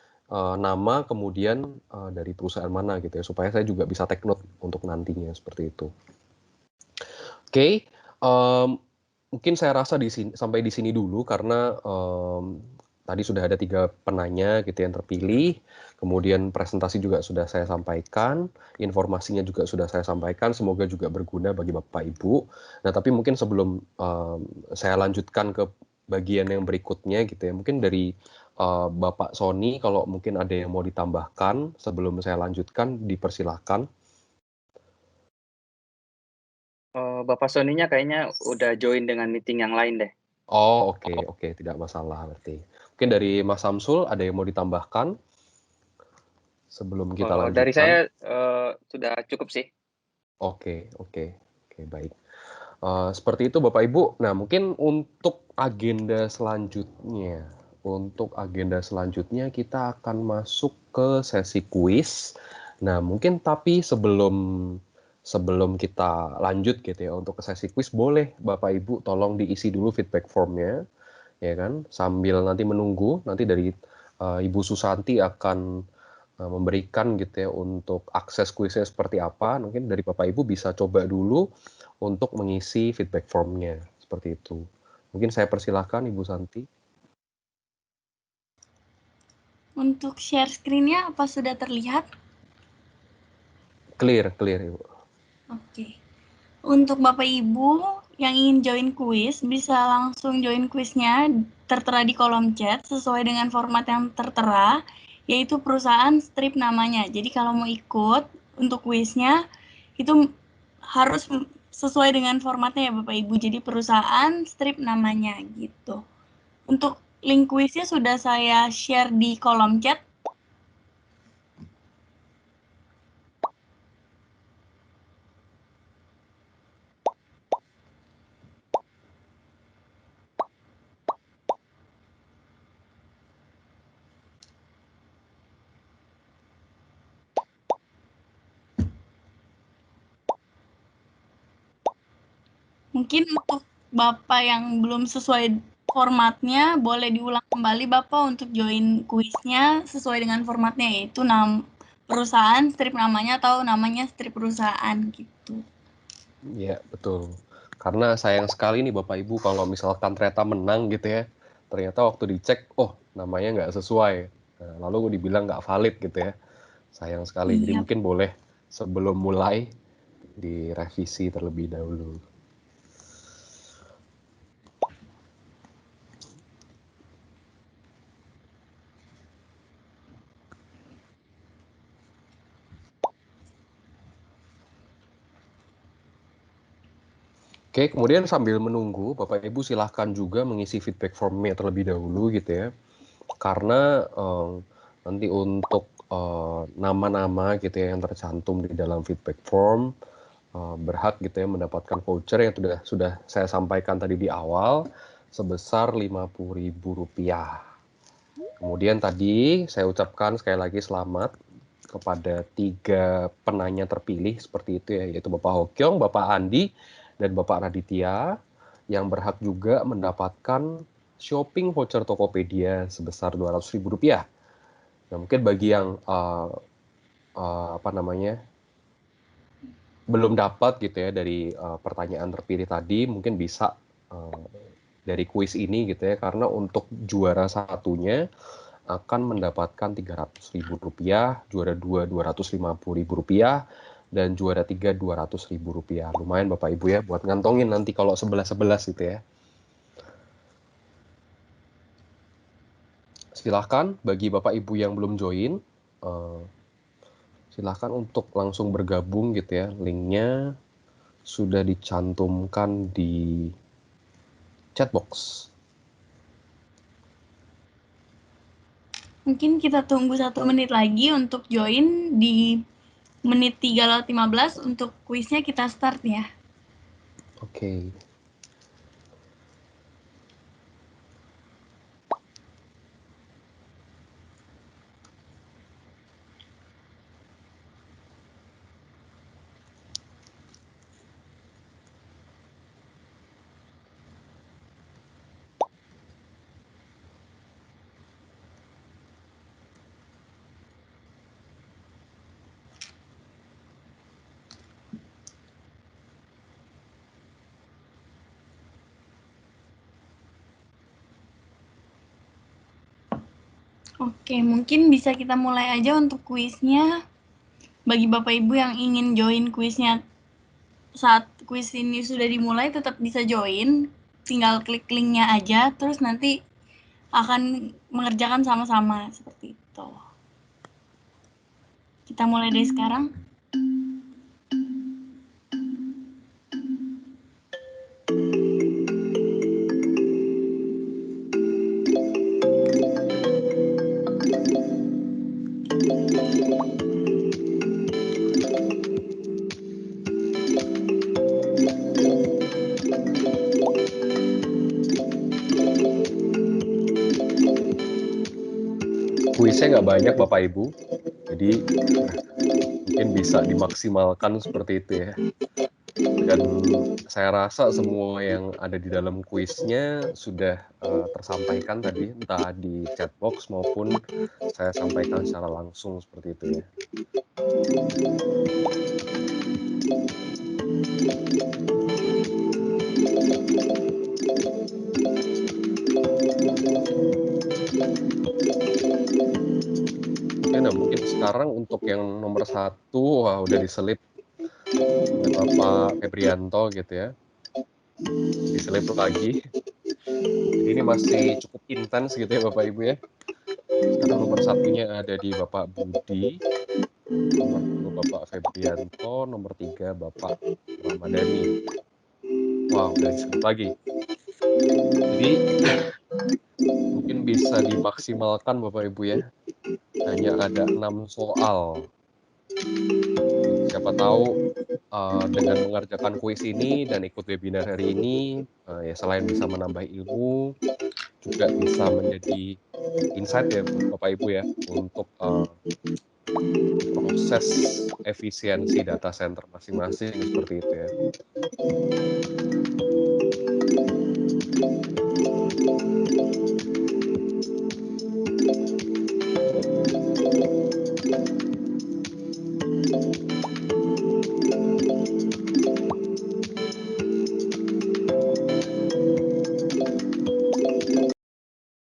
nama, kemudian dari perusahaan mana gitu ya, supaya saya juga bisa take note untuk nantinya seperti itu. Oke, mungkin saya rasa sampai di sini dulu karena tadi sudah ada 3 penanya gitu yang terpilih, kemudian presentasi juga sudah saya sampaikan, informasinya juga sudah saya sampaikan, semoga juga berguna bagi Bapak Ibu. Nah, tapi mungkin sebelum saya lanjutkan ke bagian yang berikutnya gitu ya, mungkin dari Bapak Sony, kalau mungkin ada yang mau ditambahkan sebelum saya lanjutkan, dipersilahkan. Bapak Sony-nya kayaknya udah join dengan meeting yang lain deh. Oh, oke, tidak masalah berarti. Mungkin dari Mas Samsul ada yang mau ditambahkan sebelum kita lanjutkan? Dari saya sudah cukup sih. Oke, baik. Seperti itu Bapak Ibu. Nah, mungkin untuk agenda selanjutnya kita akan masuk ke sesi kuis. Nah, mungkin tapi sebelum kita lanjut gitu ya untuk ke sesi kuis, boleh Bapak Ibu tolong diisi dulu feedback formnya, ya kan? Sambil nanti menunggu, nanti dari Ibu Susanti akan memberikan gitu ya untuk akses kuisnya seperti apa. Mungkin dari Bapak Ibu bisa coba dulu untuk mengisi feedback formnya seperti itu. Mungkin saya persilahkan Ibu Santi. Untuk share screen-nya apa sudah terlihat? Clear Ibu. Oke. Untuk Bapak Ibu yang ingin join kuis, bisa langsung join kuisnya tertera di kolom chat sesuai dengan format yang tertera, yaitu perusahaan strip namanya. Jadi kalau mau ikut untuk kuisnya, itu harus sesuai dengan formatnya ya Bapak Ibu. Jadi perusahaan strip namanya gitu. Untuk link kuisnya sudah saya share di kolom chat. Mungkin untuk Bapak yang belum sesuai formatnya, boleh diulang kembali Bapak untuk join kuisnya sesuai dengan formatnya, yaitu perusahaan, strip namanya, atau namanya strip perusahaan gitu. Iya, betul. Karena sayang sekali nih Bapak Ibu kalau misalkan ternyata menang gitu ya, ternyata waktu dicek, oh namanya nggak sesuai. Nah, lalu dibilang nggak valid gitu ya. Sayang sekali. Jadi Iya. mungkin boleh sebelum mulai direvisi terlebih dahulu. Oke, kemudian sambil menunggu, Bapak Ibu silahkan juga mengisi feedback formnya terlebih dahulu gitu ya. Karena nanti untuk nama-nama gitu ya yang tercantum di dalam feedback form berhak gitu ya mendapatkan voucher yang sudah saya sampaikan tadi di awal sebesar Rp50.000. Kemudian tadi saya ucapkan sekali lagi selamat kepada 3 penanya terpilih seperti itu ya, yaitu Bapak Hokyong, Bapak Andi, dan Bapak Raditya yang berhak juga mendapatkan shopping voucher Tokopedia sebesar Rp200.000. Nah, mungkin bagi yang belum dapat gitu ya dari pertanyaan terpilih tadi, mungkin bisa dari kuis ini gitu ya, karena untuk juara satunya akan mendapatkan Rp300.000, juara 2 Rp250.000, dan juara 3 Rp200.000. Lumayan Bapak Ibu ya buat ngantongin nanti kalau 11-11 gitu ya. Silahkan bagi Bapak Ibu yang belum join, silahkan untuk langsung bergabung gitu ya. Linknya sudah dicantumkan di chatbox. Mungkin kita tunggu 1 menit lagi untuk join di menit 3:15 untuk kuisnya kita start ya. Oke. Oke, mungkin bisa kita mulai aja untuk kuisnya. Bagi Bapak Ibu yang ingin join kuisnya saat kuis ini sudah dimulai, tetap bisa join. Tinggal klik linknya aja, terus nanti akan mengerjakan sama-sama seperti itu. Kita mulai dari sekarang. Kuisnya nggak banyak Bapak Ibu, jadi mungkin bisa dimaksimalkan seperti itu ya. Dan saya rasa semua yang ada di dalam kuisnya sudah tersampaikan tadi, entah di chat box maupun saya sampaikan secara langsung seperti itu ya. Nah, mungkin sekarang untuk yang nomor 1, wah udah diselip oleh Bapak Febrianto gitu ya. Diselip lagi. Jadi ini masih cukup intens gitu ya Bapak Ibu ya. Sekarang nomor 1-nya ada di Bapak Budi, nomor 2 Bapak Febrianto, nomor 3 Bapak Ramadhani. Wow, udah diselip lagi. Jadi mungkin bisa dimaksimalkan Bapak Ibu ya. Hanya ada 6 soal. Siapa tahu dengan mengerjakan kuis ini dan ikut webinar hari ini, ya selain bisa menambah ilmu, juga bisa menjadi insight ya Bapak Ibu ya, untuk proses efisiensi data center masing-masing seperti itu ya.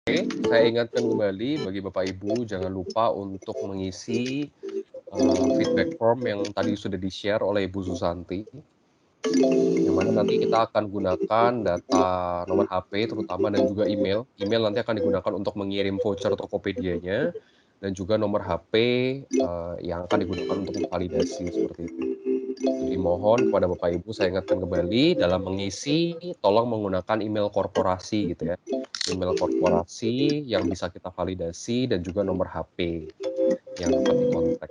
Oke, saya ingatkan kembali bagi Bapak Ibu, jangan lupa untuk mengisi feedback form yang tadi sudah di-share oleh Ibu Susanti. Yang mana nanti kita akan gunakan data nomor HP terutama dan juga email. Email nanti akan digunakan untuk mengirim voucher Tokopedia-nya dan juga nomor HP yang akan digunakan untuk validasi seperti itu. Jadi mohon kepada Bapak Ibu saya ingatkan kembali dalam mengisi tolong menggunakan email korporasi gitu ya. Email korporasi yang bisa kita validasi dan juga nomor HP yang dapat dikontak.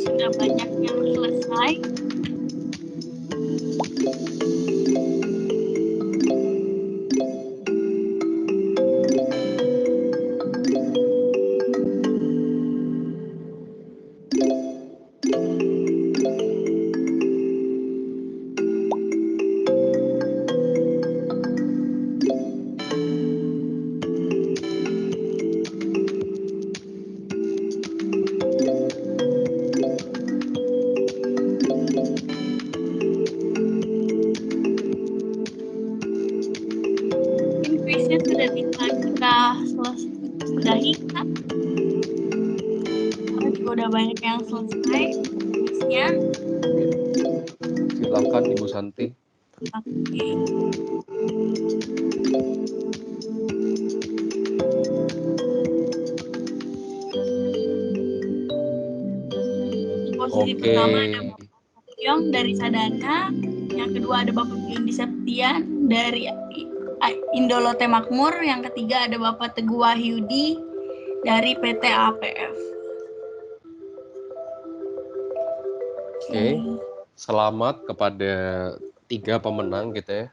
Sudah banyak yang selesai. Kuisnya sudah bisa kita sudahi kan? Karena juga udah banyak yang selesai kuisnya. Silakan Ibu Santi. Oke. Di posisi pertama ada Bapak Yong dari Sadana, yang kedua ada Bapak Biondi Septian dari Indolote Makmur, yang ketiga ada Bapak Teguh Wahyudi dari PT APF. Oke, selamat kepada 3 pemenang gitu ya.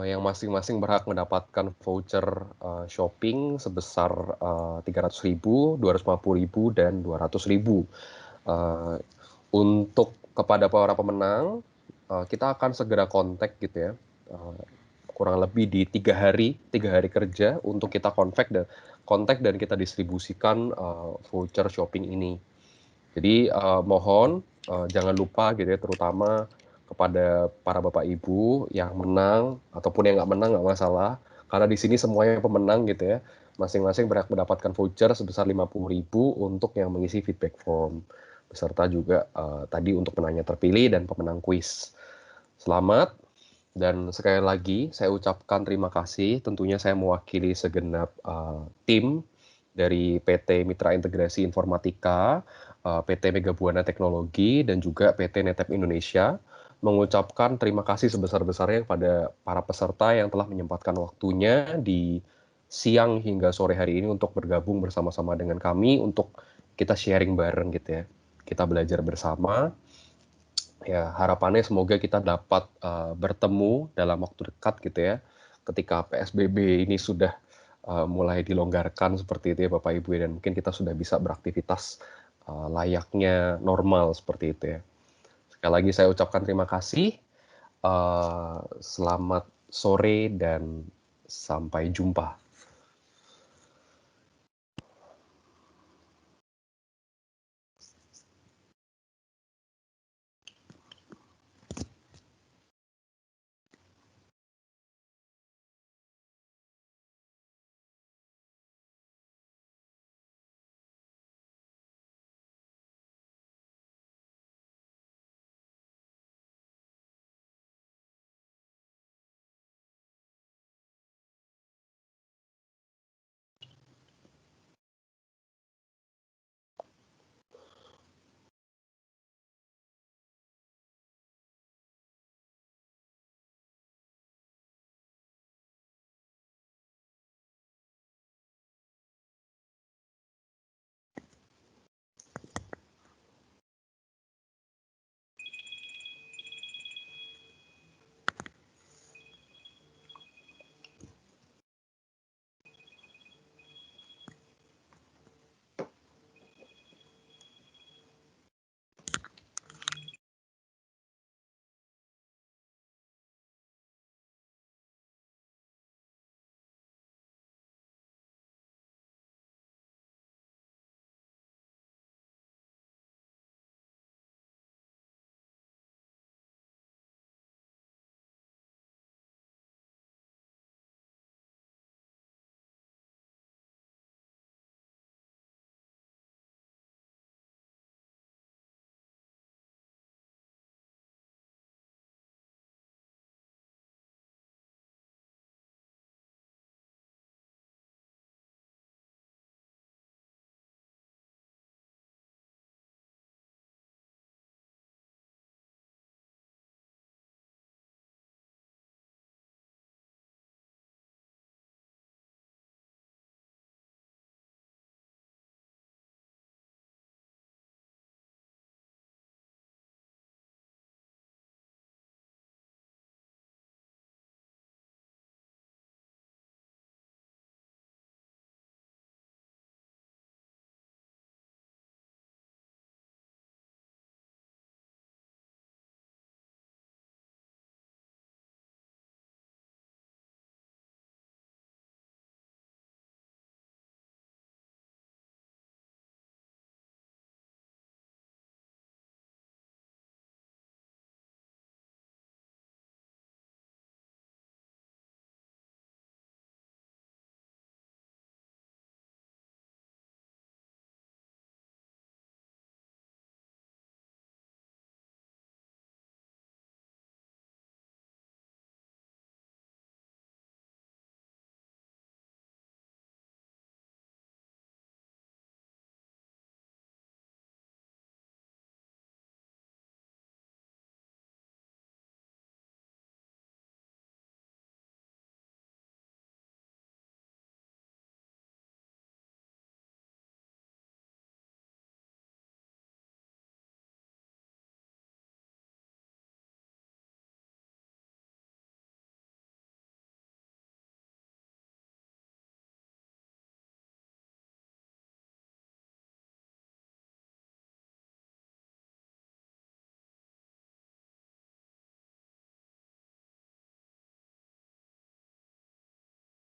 yang masing-masing berhak mendapatkan voucher shopping sebesar 300.000, 250.000, dan 200.000. Untuk kepada para pemenang, kita akan segera kontak gitu ya, kurang lebih di 3 hari kerja untuk kita kontak dan kita distribusikan voucher shopping ini. Jadi mohon jangan lupa gitu ya, terutama kepada para bapak ibu yang menang ataupun yang nggak menang nggak masalah, karena di sini semuanya pemenang gitu ya, masing-masing berhak mendapatkan voucher sebesar 50.000 untuk yang mengisi feedback form, beserta juga tadi untuk penanya terpilih dan pemenang kuis. Selamat, dan sekali lagi saya ucapkan terima kasih. Tentunya saya mewakili segenap tim dari PT Mitra Integrasi Informatika, PT Mega Buana Teknologi, dan juga PT Netep Indonesia, mengucapkan terima kasih sebesar-besarnya kepada para peserta yang telah menyempatkan waktunya di siang hingga sore hari ini untuk bergabung bersama-sama dengan kami untuk kita sharing bareng gitu ya. Kita belajar bersama. Ya, harapannya semoga kita dapat bertemu dalam waktu dekat gitu ya. Ketika PSBB ini sudah mulai dilonggarkan seperti itu ya Bapak Ibu, dan mungkin kita sudah bisa beraktivitas layaknya normal seperti itu ya. Sekali lagi saya ucapkan terima kasih. Selamat sore dan sampai jumpa.